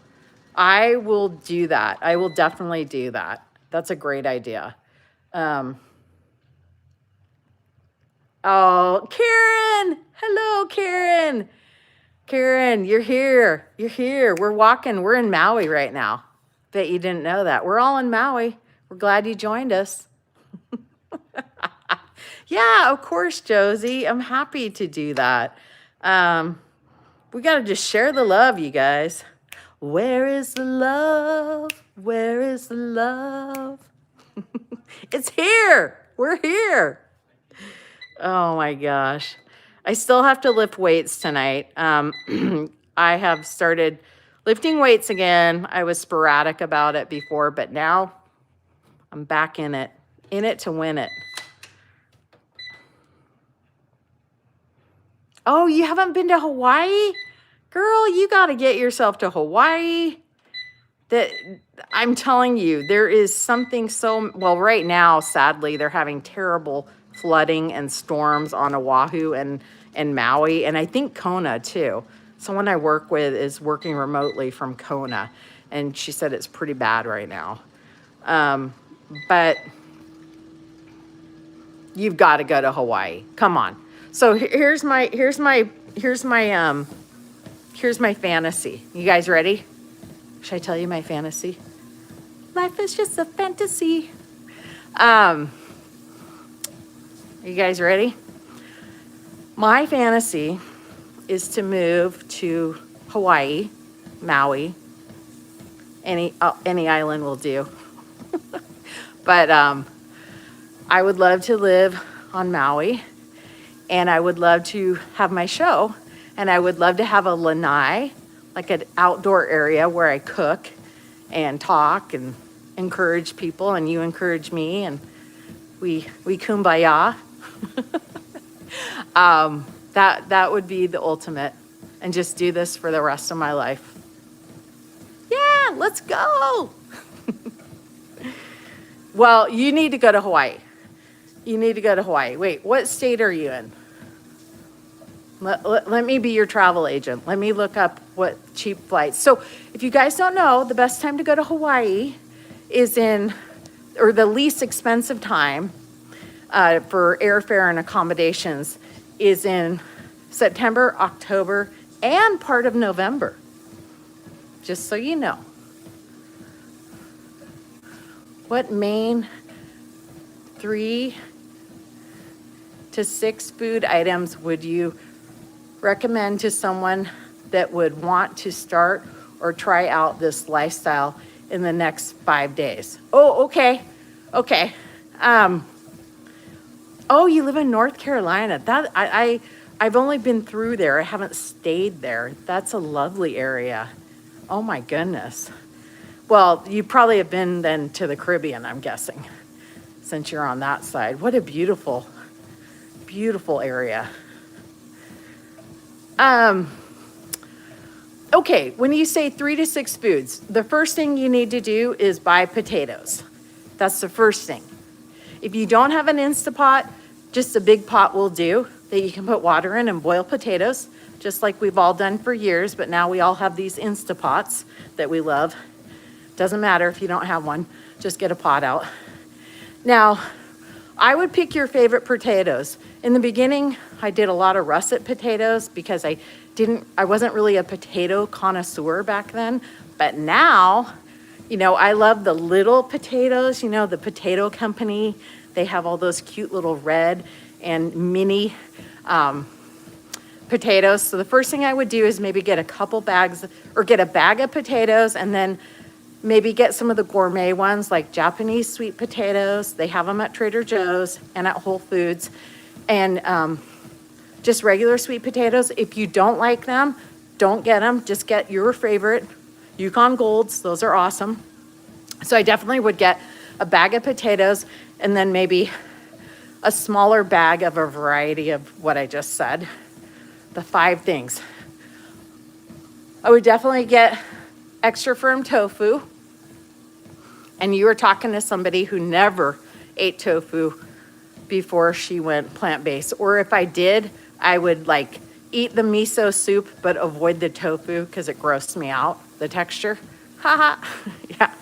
I will do that. I will definitely do that. That's a great idea. Oh, Karen. Hello, Karen. Karen, you're here. You're here. We're walking. We're in Maui right now. Bet you didn't know that. We're all in Maui. We're glad you joined us. Yeah, of course, Josie. I'm happy to do that. We got to just share the love, you guys. Where is the love? Where is the love? It's here. We're here. Oh my gosh. I still have to lift weights tonight. I have started lifting weights again. I was sporadic about it before, but now I'm back in it to win it. Oh, you haven't been to Hawaii? Girl, you got to get yourself to Hawaii. That I'm telling you, there is something well, right now, sadly, they're having terrible flooding and storms on Oahu and Maui, and I think Kona too. Someone I work with is working remotely from Kona, and she said it's pretty bad right now. But you've got to go to Hawaii. Come on. So here's my fantasy. You guys ready? Should I tell you my fantasy? Life is just a fantasy. Are you guys ready? My fantasy is to move to Hawaii, Maui. Any island will do. But I would love to live on Maui, and I would love to have my show, and I would love to have a lanai like an outdoor area where I cook and talk and encourage people, and you encourage me, and we kumbaya. That would be the ultimate, and just do this for the rest of my life. Yeah, let's go. Well, you need to go to Hawaii. You need to go to Hawaii. Wait, what state are you in? Let me be your travel agent. Let me look up what cheap flights. So if you guys don't know, the best time to go to Hawaii is or the least expensive time for airfare and accommodations is in September, October, and part of November. Just so you know. What main 3 to 6 food items would you recommend to someone that would want to start or try out this lifestyle in the next 5 days? Oh, okay. Okay. Oh, you live in North Carolina. I've only been through there. I haven't stayed there. That's a lovely area. Oh my goodness. Well, you probably have been then to the Caribbean, I'm guessing, since you're on that side. What a beautiful, beautiful area. Okay, when you say 3 to 6 foods, the first thing you need to do is buy potatoes. That's the first thing. If you don't have an Instapot, just a big pot will do that you can put water in and boil potatoes, just like we've all done for years, but now we all have these Instapots that we love. Doesn't matter if you don't have one, just get a pot out. Now, I would pick your favorite potatoes. In the beginning, I did a lot of russet potatoes because I wasn't really a potato connoisseur back then, but now, I love the little potatoes, the Potato Company. They have all those cute little red and mini potatoes. So the first thing I would do is maybe get a couple bags or get a bag of potatoes, and then maybe get some of the gourmet ones like Japanese sweet potatoes. They have them at Trader Joe's and at Whole Foods. And just regular sweet potatoes. If you don't like them, don't get them. Just get your favorite Yukon Golds. Those are awesome. So I definitely would get a bag of potatoes and then maybe a smaller bag of a variety of what I just said. The 5 things. I would definitely get extra firm tofu. And you were talking to somebody who never ate tofu before she went plant-based. Or if I did, I would eat the miso soup, but avoid the tofu because it grossed me out, the texture. Haha. Yeah.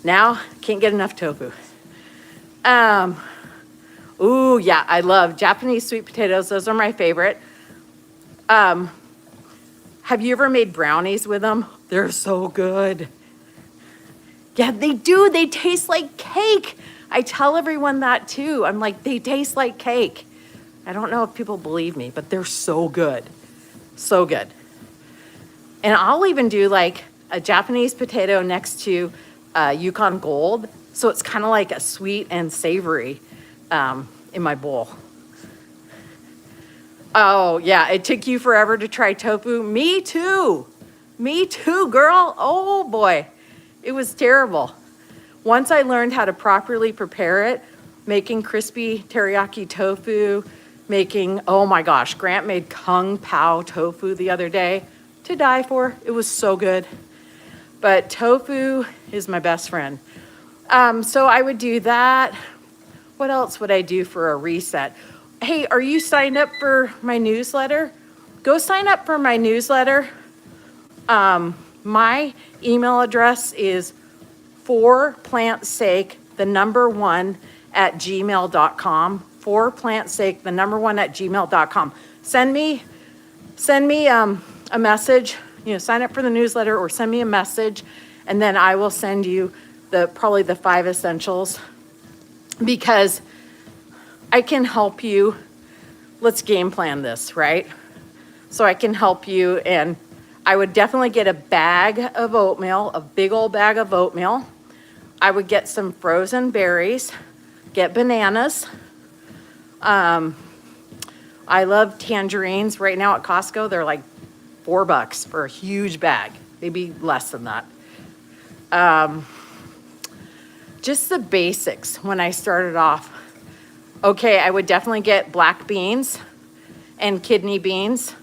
Now, can't get enough tofu. Ooh, yeah, I love Japanese sweet potatoes. Those are my favorite. Have you ever made brownies with them? They're so good. Yeah, they do. They taste like cake. I tell everyone that too. I'm like, they taste like cake. I don't know if people believe me, but they're so good. So good. And I'll even do a Japanese potato next to Yukon Gold. So it's kind of like a sweet and savory in my bowl. Oh, yeah, it took you forever to try tofu. Me too. Me too, girl. Oh, boy. It was terrible. Once I learned how to properly prepare it, making crispy teriyaki tofu, oh my gosh, Grant made Kung Pao tofu the other day to die for. It was so good. But tofu is my best friend. So I would do that. What else would I do for a reset? Hey, are you signed up for my newsletter? Go sign up for my newsletter. My email address is forplantsake1@gmail.com. forplantsake1@gmail.com. Send me a message. Sign up for the newsletter or send me a message, and then I will send you probably the 5 essentials, because I can help you. Let's game plan this, right? So I can help you, and I would definitely get a bag of oatmeal, a big old bag of oatmeal. I would get some frozen berries, get bananas. I love tangerines. Right now at Costco, they're $4 for a huge bag, maybe less than that. Just the basics when I started off. Okay, I would definitely get black beans and kidney beans.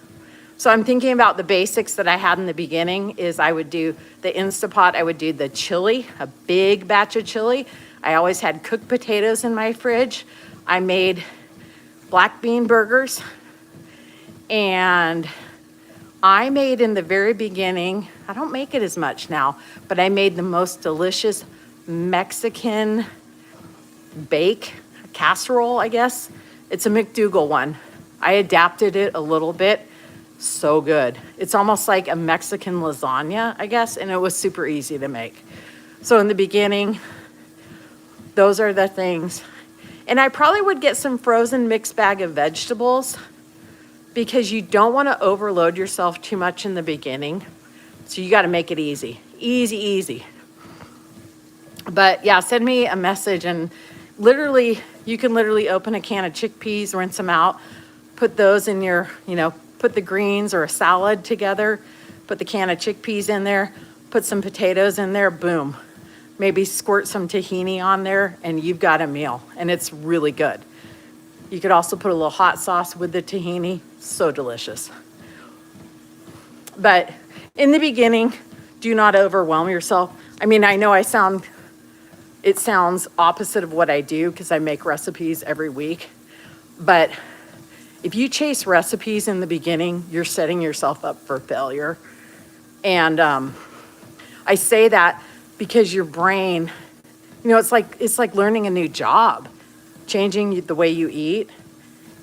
So I'm thinking about the basics that I had in the beginning is I would do the Instapot, I would do the chili, a big batch of chili. I always had cooked potatoes in my fridge. I made black bean burgers. And I made in the very beginning, I don't make it as much now, but I made the most delicious Mexican bake casserole, I guess. It's a McDougal one. I adapted it a little bit. So good. It's almost like a Mexican lasagna, I guess, and it was super easy to make. So in the beginning, those are the things. And I probably would get some frozen mixed bag of vegetables because you don't want to overload yourself too much in the beginning. So you got to make it easy. Easy. But yeah, send me a message and literally, you can literally open a can of chickpeas, rinse them out, put those in your, put the greens or a salad together, put the can of chickpeas in there, put some potatoes in there, boom. Maybe squirt some tahini on there and you've got a meal and it's really good. You could also put a little hot sauce with the tahini, so delicious. But in the beginning, do not overwhelm yourself. I mean, I know it sounds opposite of what I do because I make recipes every week. But if you chase recipes in the beginning, you're setting yourself up for failure. And I say that because your brain, it's like learning a new job, changing the way you eat.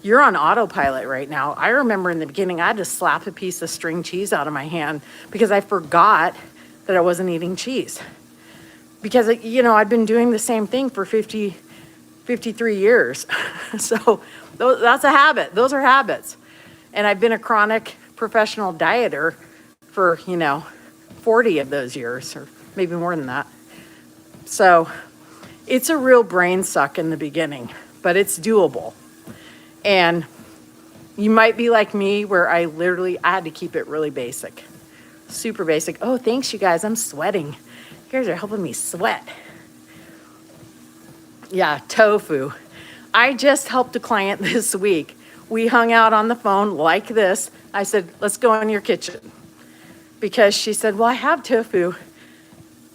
You're on autopilot right now. I remember in the beginning, I had to slap a piece of string cheese out of my hand because I forgot that I wasn't eating cheese. Because, I'd been doing the same thing for 53 years. So that's a habit. Those are habits. And I've been a chronic professional dieter for, 40 of those years, or maybe more than that. So it's a real brain suck in the beginning, but it's doable. And you might be like me where I had to keep it really basic, super basic. Oh, thanks you guys. I'm sweating. You guys are helping me sweat. Yeah, tofu. I just helped a client this week. We hung out on the phone like this. I said, let's go in your kitchen. Because she said, well, I have tofu.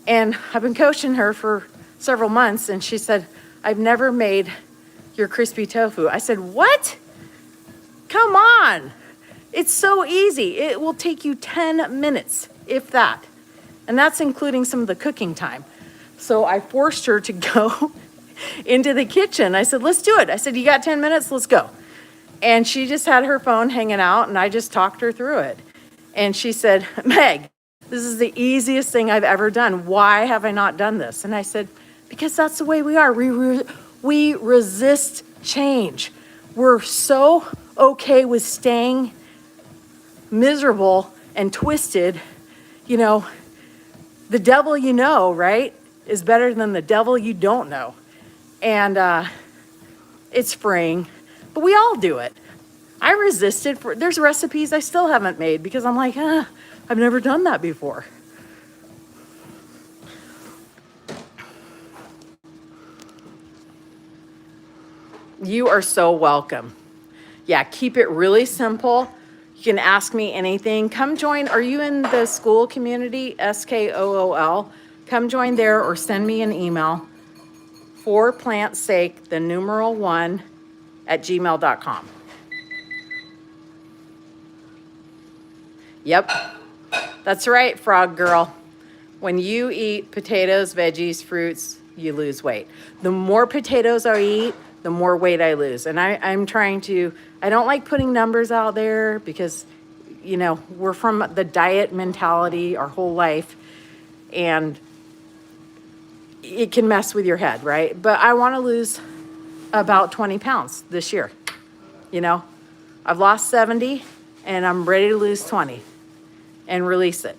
And I've been coaching her for several months. And she said, I've never made your crispy tofu. I said, what? Come on. It's so easy. It will take you 10 minutes, if that. And that's including some of the cooking time. So I forced her to go into the kitchen. I said, let's do it. I said, you got 10 minutes? Let's go. And she just had her phone hanging out and I just talked her through it. And she said, Meg, this is the easiest thing I've ever done. Why have I not done this? And I said, because that's the way we are. We resist change. We're so okay with staying miserable and twisted. The devil right, is better than the devil you don't know. And it's freeing, but we all do it. I resisted. There's recipes I still haven't made because I'm like, I've never done that before. You are so welcome. Yeah, keep it really simple. You can ask me anything. Come join. Are you in the school community? SKOOL. Come join there or send me an email. For plant's sake, the numeral 1 at gmail.com. Yep, that's right, frog girl. When you eat potatoes, veggies, fruits, you lose weight. The more potatoes I eat, the more weight I lose. And I'm trying to, I don't like putting numbers out there because, we're from the diet mentality our whole life and it can mess with your head, right? But I want to lose about 20 pounds this year. I've lost 70 and I'm ready to lose 20 and release it.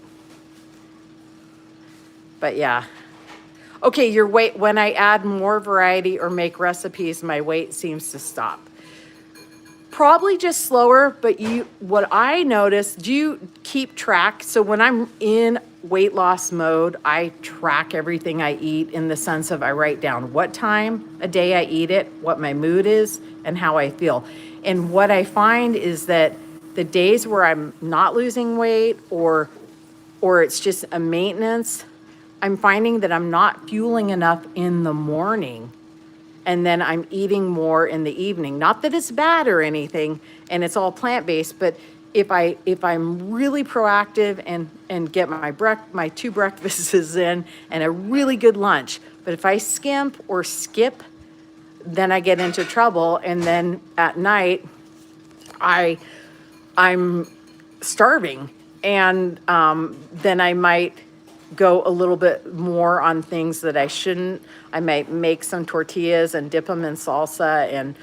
But yeah. Okay, your weight, when I add more variety or make recipes, my weight seems to stop. Probably just slower, but what I noticed, do you keep track? So when I'm in weight loss mode, I track everything I eat in the sense of I write down what time a day I eat it, what my mood is, and how I feel. And what I find is that the days where I'm not losing weight or it's just a maintenance, I'm finding that I'm not fueling enough in the morning and then I'm eating more in the evening. Not that it's bad or anything, and it's all plant-based, but if I'm really proactive and get my 2 breakfasts in and a really good lunch, but if I skimp or skip, then I get into trouble, and then at night I'm starving, and then I might go a little bit more on things that I shouldn't. I might make some tortillas and dip them in salsa, and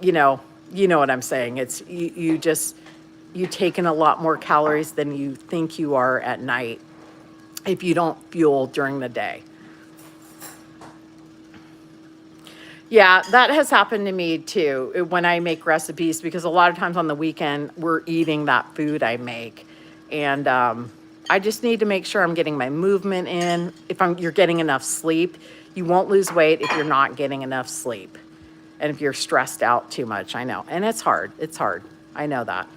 you know what I'm saying. It's you take in a lot more calories than you think you are at night if you don't fuel during the day. Yeah, that has happened to me too when I make recipes, because a lot of times on the weekend we're eating that food I make, and I just need to make sure I'm getting my movement in. You're getting enough sleep. You won't lose weight if you're not getting enough sleep, and if you're stressed out too much. I know, and it's hard. It's hard. I know that.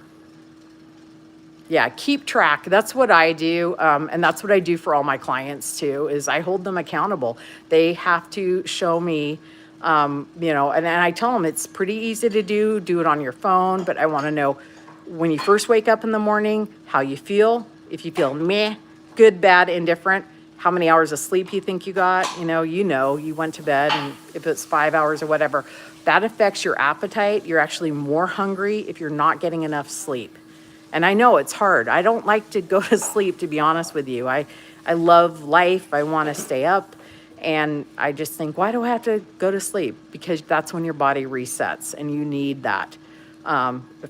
Yeah, keep track. That's what I do, and that's what I do for all my clients too. Is I hold them accountable. They have to show me. And I tell them it's pretty easy to do it on your phone, but I want to know when you first wake up in the morning, how you feel. If you feel meh, good, bad, indifferent, how many hours of sleep you think you got, you went to bed, and if it's 5 hours or whatever, that affects your appetite. You're actually more hungry if you're not getting enough sleep. And I know it's hard. I don't like to go to sleep, to be honest with you. I love life. I want to stay up. And I just think, why do I have to go to sleep? Because that's when your body resets, and you need that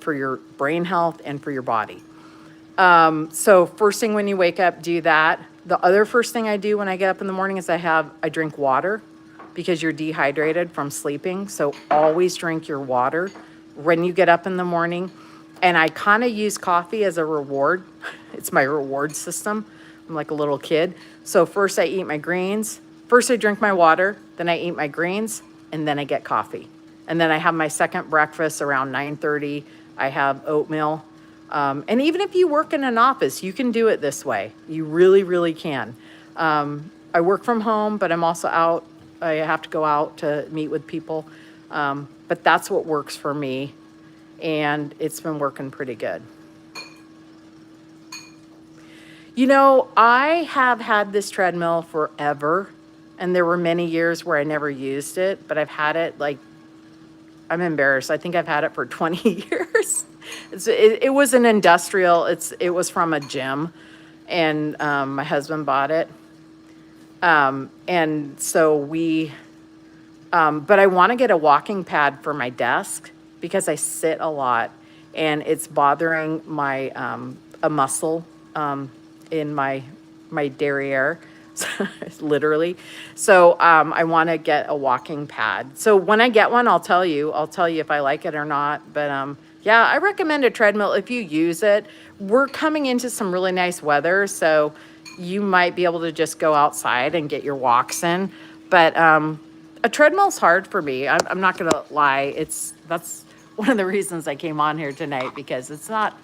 for your brain health and for your body. So first thing when you wake up, do that. The other first thing I do when I get up in the morning is I drink water, because you're dehydrated from sleeping. So always drink your water when you get up in the morning. And I kind of use coffee as a reward. It's my reward system. I'm like a little kid. So first I eat my greens. First I drink my water, then I eat my greens, and then I get coffee. And then I have my second breakfast around 9:30. I have oatmeal. And even if you work in an office, you can do it this way. You really, really can. I work from home, but I'm also out. I have to go out to meet with people. But that's what works for me. And it's been working pretty good. I have had this treadmill forever. And there were many years where I never used it, but I've had it I'm embarrassed. I think I've had it for 20 years. It was an industrial, it was from a gym, and my husband bought it. And so but I want to get a walking pad for my desk, because I sit a lot, and it's bothering my, a muscle in my derriere. Literally. So I want to get a walking pad. So when I get one, I'll tell you if I like it or not. But yeah, I recommend a treadmill if you use it. We're coming into some really nice weather, so you might be able to just go outside and get your walks in. But a treadmill's hard for me. I'm not going to lie. That's one of the reasons I came on here tonight, because it's not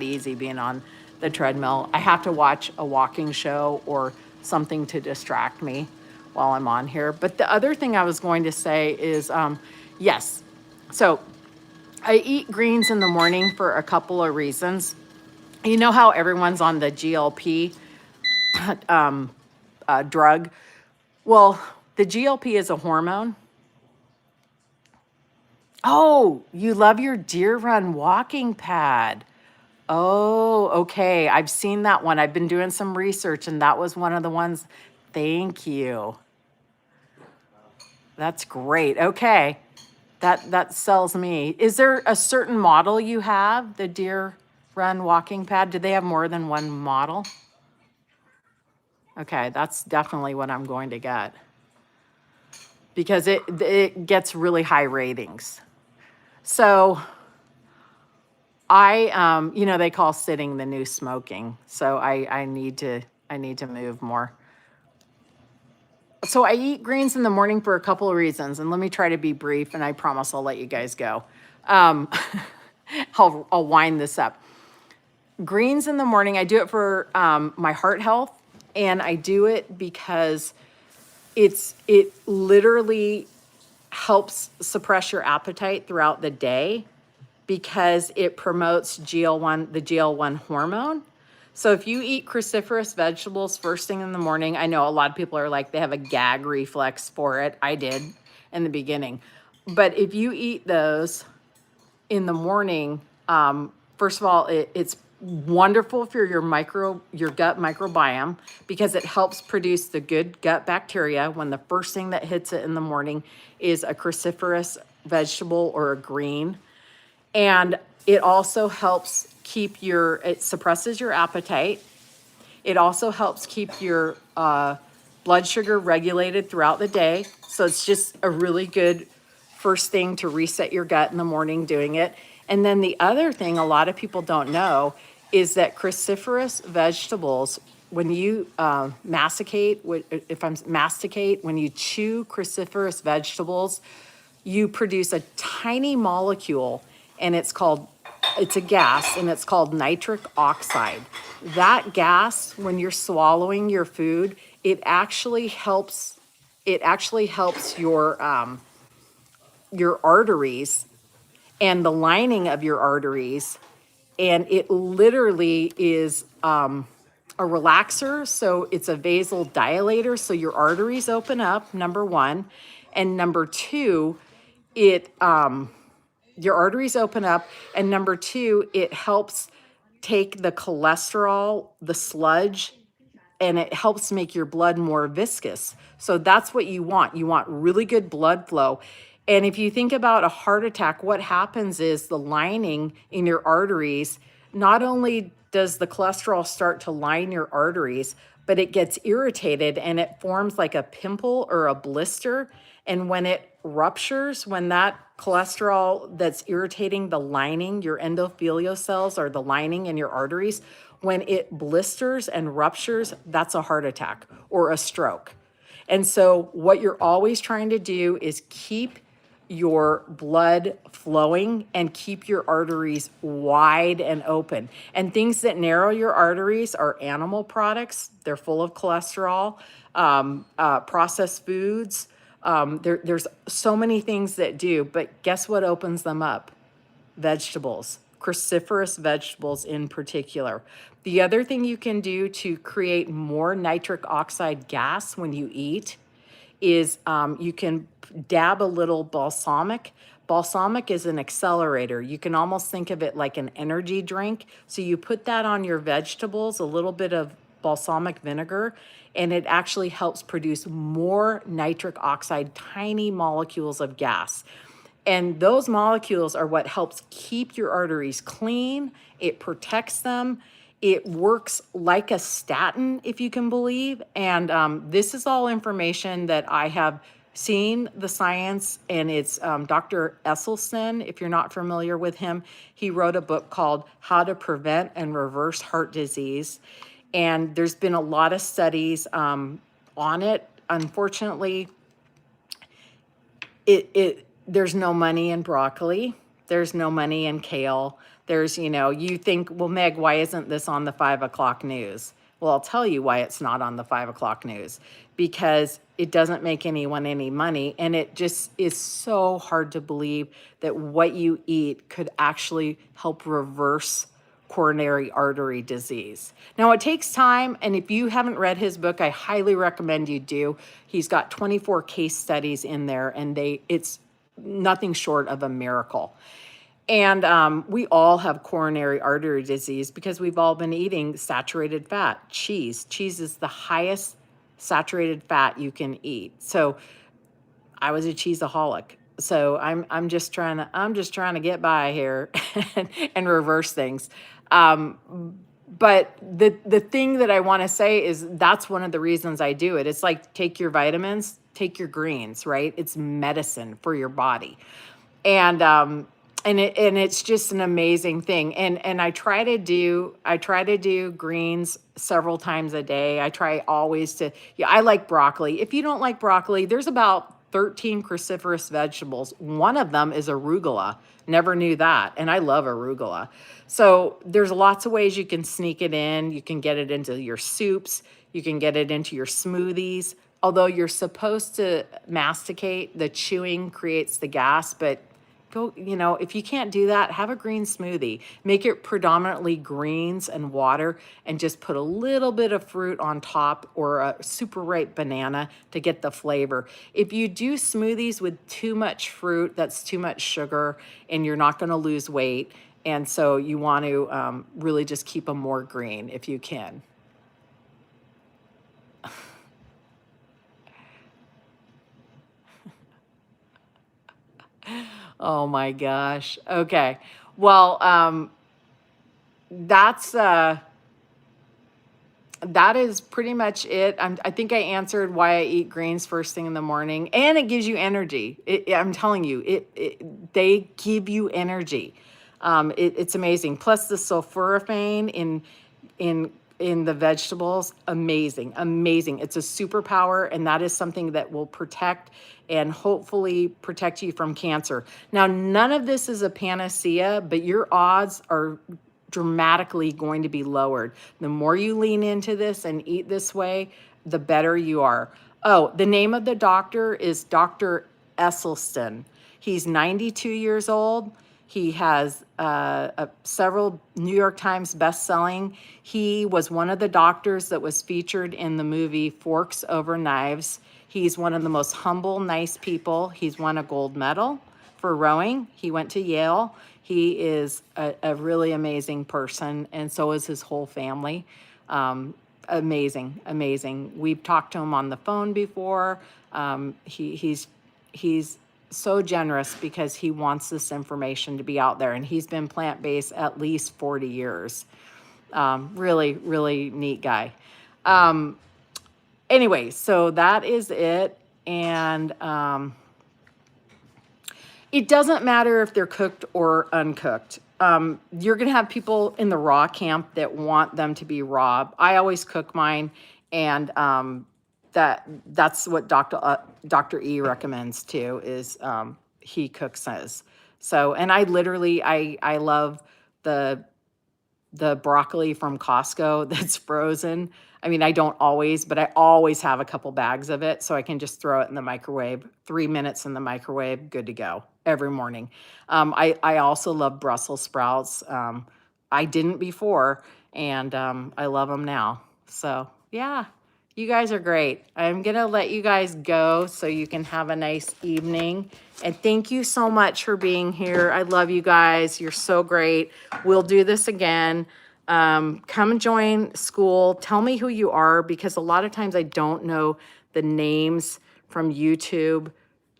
easy being on the treadmill. I have to watch a walking show or something to distract me while I'm on here. But the other thing I was going to say is, yes. So I eat greens in the morning for a couple of reasons. You know how everyone's on the GLP drug? Well, the GLP is a hormone. Oh, you love your Deer Run walking pad. Oh, okay. I've seen that one. I've been doing some research, and that was one of the ones. Thank you. That's great. Okay. That sells me. Is there a certain model you have, the Deer Run walking pad? Do they have more than one model? Okay, that's definitely what I'm going to get, because it gets really high ratings. So They call sitting the new smoking. So I need to move more. So I eat greens in the morning for a couple of reasons, and let me try to be brief, and I promise I'll let you guys go. Um, I'll wind this up. Greens in the morning, I do it for my heart health, and I do it because it literally helps suppress your appetite throughout the day because it promotes the GL1 hormone. So if you eat cruciferous vegetables first thing in the morning, I know a lot of people are like, they have a gag reflex for it. I did in the beginning. But if you eat those in the morning, first of all, it's wonderful for your gut microbiome because it helps produce the good gut bacteria when the first thing that hits it in the morning is a cruciferous vegetable or a green. And it also helps it suppresses your appetite. It also helps keep your blood sugar regulated throughout the day. So it's just a really good first thing to reset your gut in the morning doing it. And then the other thing a lot of people don't know is that cruciferous vegetables, when you masticate, when you chew cruciferous vegetables, you produce a tiny molecule, and it's a gas, and it's called nitric oxide. That gas, when you're swallowing your food, it actually helps your arteries and the lining of your arteries, and it literally is a relaxer. So it's a vasodilator, so your arteries open up, number one. And number two, it your arteries open up, and number two, it helps take the cholesterol, the sludge, and it helps make your blood more viscous. So that's what you want. You want really good blood flow. And if you think about a heart attack, what happens is the lining in your arteries, not only does the cholesterol start to line your arteries, but it gets irritated and it forms like a pimple or a blister. And when it ruptures, when that cholesterol that's irritating the lining, your endothelial cells are the lining in your arteries, when it blisters and ruptures, that's a heart attack or a stroke. And so what you're always trying to do is keep your blood flowing and keep your arteries wide and open. And things that narrow your arteries are animal products. They're full of cholesterol, processed foods. There's so many things that do, but guess what opens them up? Vegetables, cruciferous vegetables in particular. The other thing you can do to create more nitric oxide gas when you eat is you can dab a little balsamic. Balsamic is an accelerator. You can almost think of it like an energy drink. So you put that on your vegetables, a little bit of balsamic vinegar, and it actually helps produce more nitric oxide, tiny molecules of gas. And those molecules are what helps keep your arteries clean. It protects them. It works like a statin, if you can believe. And this is all information that I have seen the science, and it's Dr. Esselstyn. If you're not familiar with him, he wrote a book called How to Prevent and Reverse Heart Disease. And there's been a lot of studies on it. Unfortunately, there's no money in broccoli. There's no money in kale. You think, well, Meg, why isn't this on the 5 o'clock news? Well, I'll tell you why it's not on the 5 o'clock news. Because it doesn't make anyone any money. And it just is so hard to believe that what you eat could actually help reverse coronary artery disease. Now, it takes time, and if you haven't read his book, I highly recommend you do. He's got 24 case studies in there, and it's nothing short of a miracle. And we all have coronary artery disease because we've all been eating saturated fat. Cheese is the highest saturated fat you can eat. So I was a cheeseaholic. So I'm just trying to get by here and reverse things. But the thing that I want to say is that's one of the reasons I do it. It's like, take your vitamins, take your greens, right? It's medicine for your body. And and it's just an amazing thing. And I try to do greens several times a day. I try always to, yeah, I like broccoli. If you don't like broccoli, there's about 13 cruciferous vegetables. One of them is arugula. Never knew that. And I love arugula. So there's lots of ways you can sneak it in. You can get it into your soups. You can get it into your smoothies. Although you're supposed to masticate, the chewing creates the gas, but go, if you can't do that, have a green smoothie. Make it predominantly greens and water and just put a little bit of fruit on top or a super ripe banana to get the flavor. If you do smoothies with too much fruit, that's too much sugar and you're not going to lose weight. And so you want to really just keep them more green if you can. Oh my gosh. Okay. Well, that is pretty much it. I think I answered why I eat greens first thing in the morning, and it gives you energy. I'm telling you, they give you energy. It's amazing. Plus the sulforaphane in the vegetables, amazing. It's a superpower, and that is something that will protect and hopefully protect you from cancer. Now, none of this is a panacea, but your odds are dramatically going to be lowered. The more you lean into this and eat this way, the better you are. Oh, the name of the doctor is Dr. Esselstyn. He's 92 years old. He has several New York Times best-selling. He was one of the doctors that was featured in the movie Forks Over Knives. He's one of the most humble, nice people. He's won a gold medal for rowing. He went to Yale. He is a really amazing person, and so is his whole family. Amazing. We've talked to him on the phone before. He's so generous because he wants this information to be out there, and he's been plant-based at least 40 years. Really neat guy. Anyway, so that is it. And it doesn't matter if they're cooked or uncooked. You're going to have people in the raw camp that want them to be raw. I always cook mine, and that's what Dr. E recommends too, is he cooks his. So, and I love the broccoli from Costco that's frozen. I mean, I don't always, but I always have a couple bags of it, so I can just throw it in the microwave. 3 minutes in the microwave, good to go every morning. I also love Brussels sprouts. I didn't before, and I love them now. So yeah, you guys are great. I'm gonna let you guys go so you can have a nice evening. And thank you so much for being here. I love you guys. You're so great. We'll do this again. Come join school. Tell me who you are, because a lot of times I don't know the names from YouTube,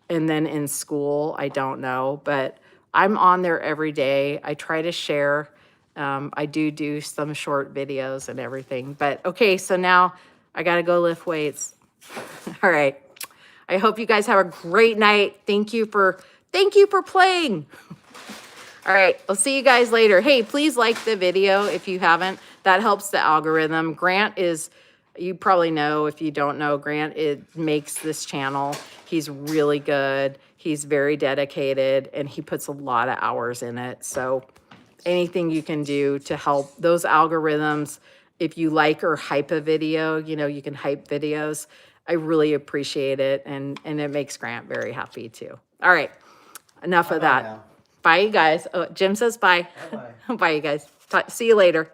and then in school I don't know, but I'm on there every day. I try to share. I do some short videos and everything. But okay, so now I gotta go lift weights. All right. I hope you guys have a great night. Thank you for playing. All right, I'll see you guys later. Hey, please like the video if you haven't. That helps the algorithm. Grant is, you probably know, if you don't know, Grant, it makes this channel. He's really good. He's very dedicated, and he puts a lot of hours in it. So anything you can do to help those algorithms, if you like or hype a video, you can hype videos. I really appreciate it, and it makes Grant very happy too. All right, enough of that. Now. Bye, you guys. Oh, Jim says bye. Bye-bye. Bye, you guys. See you later.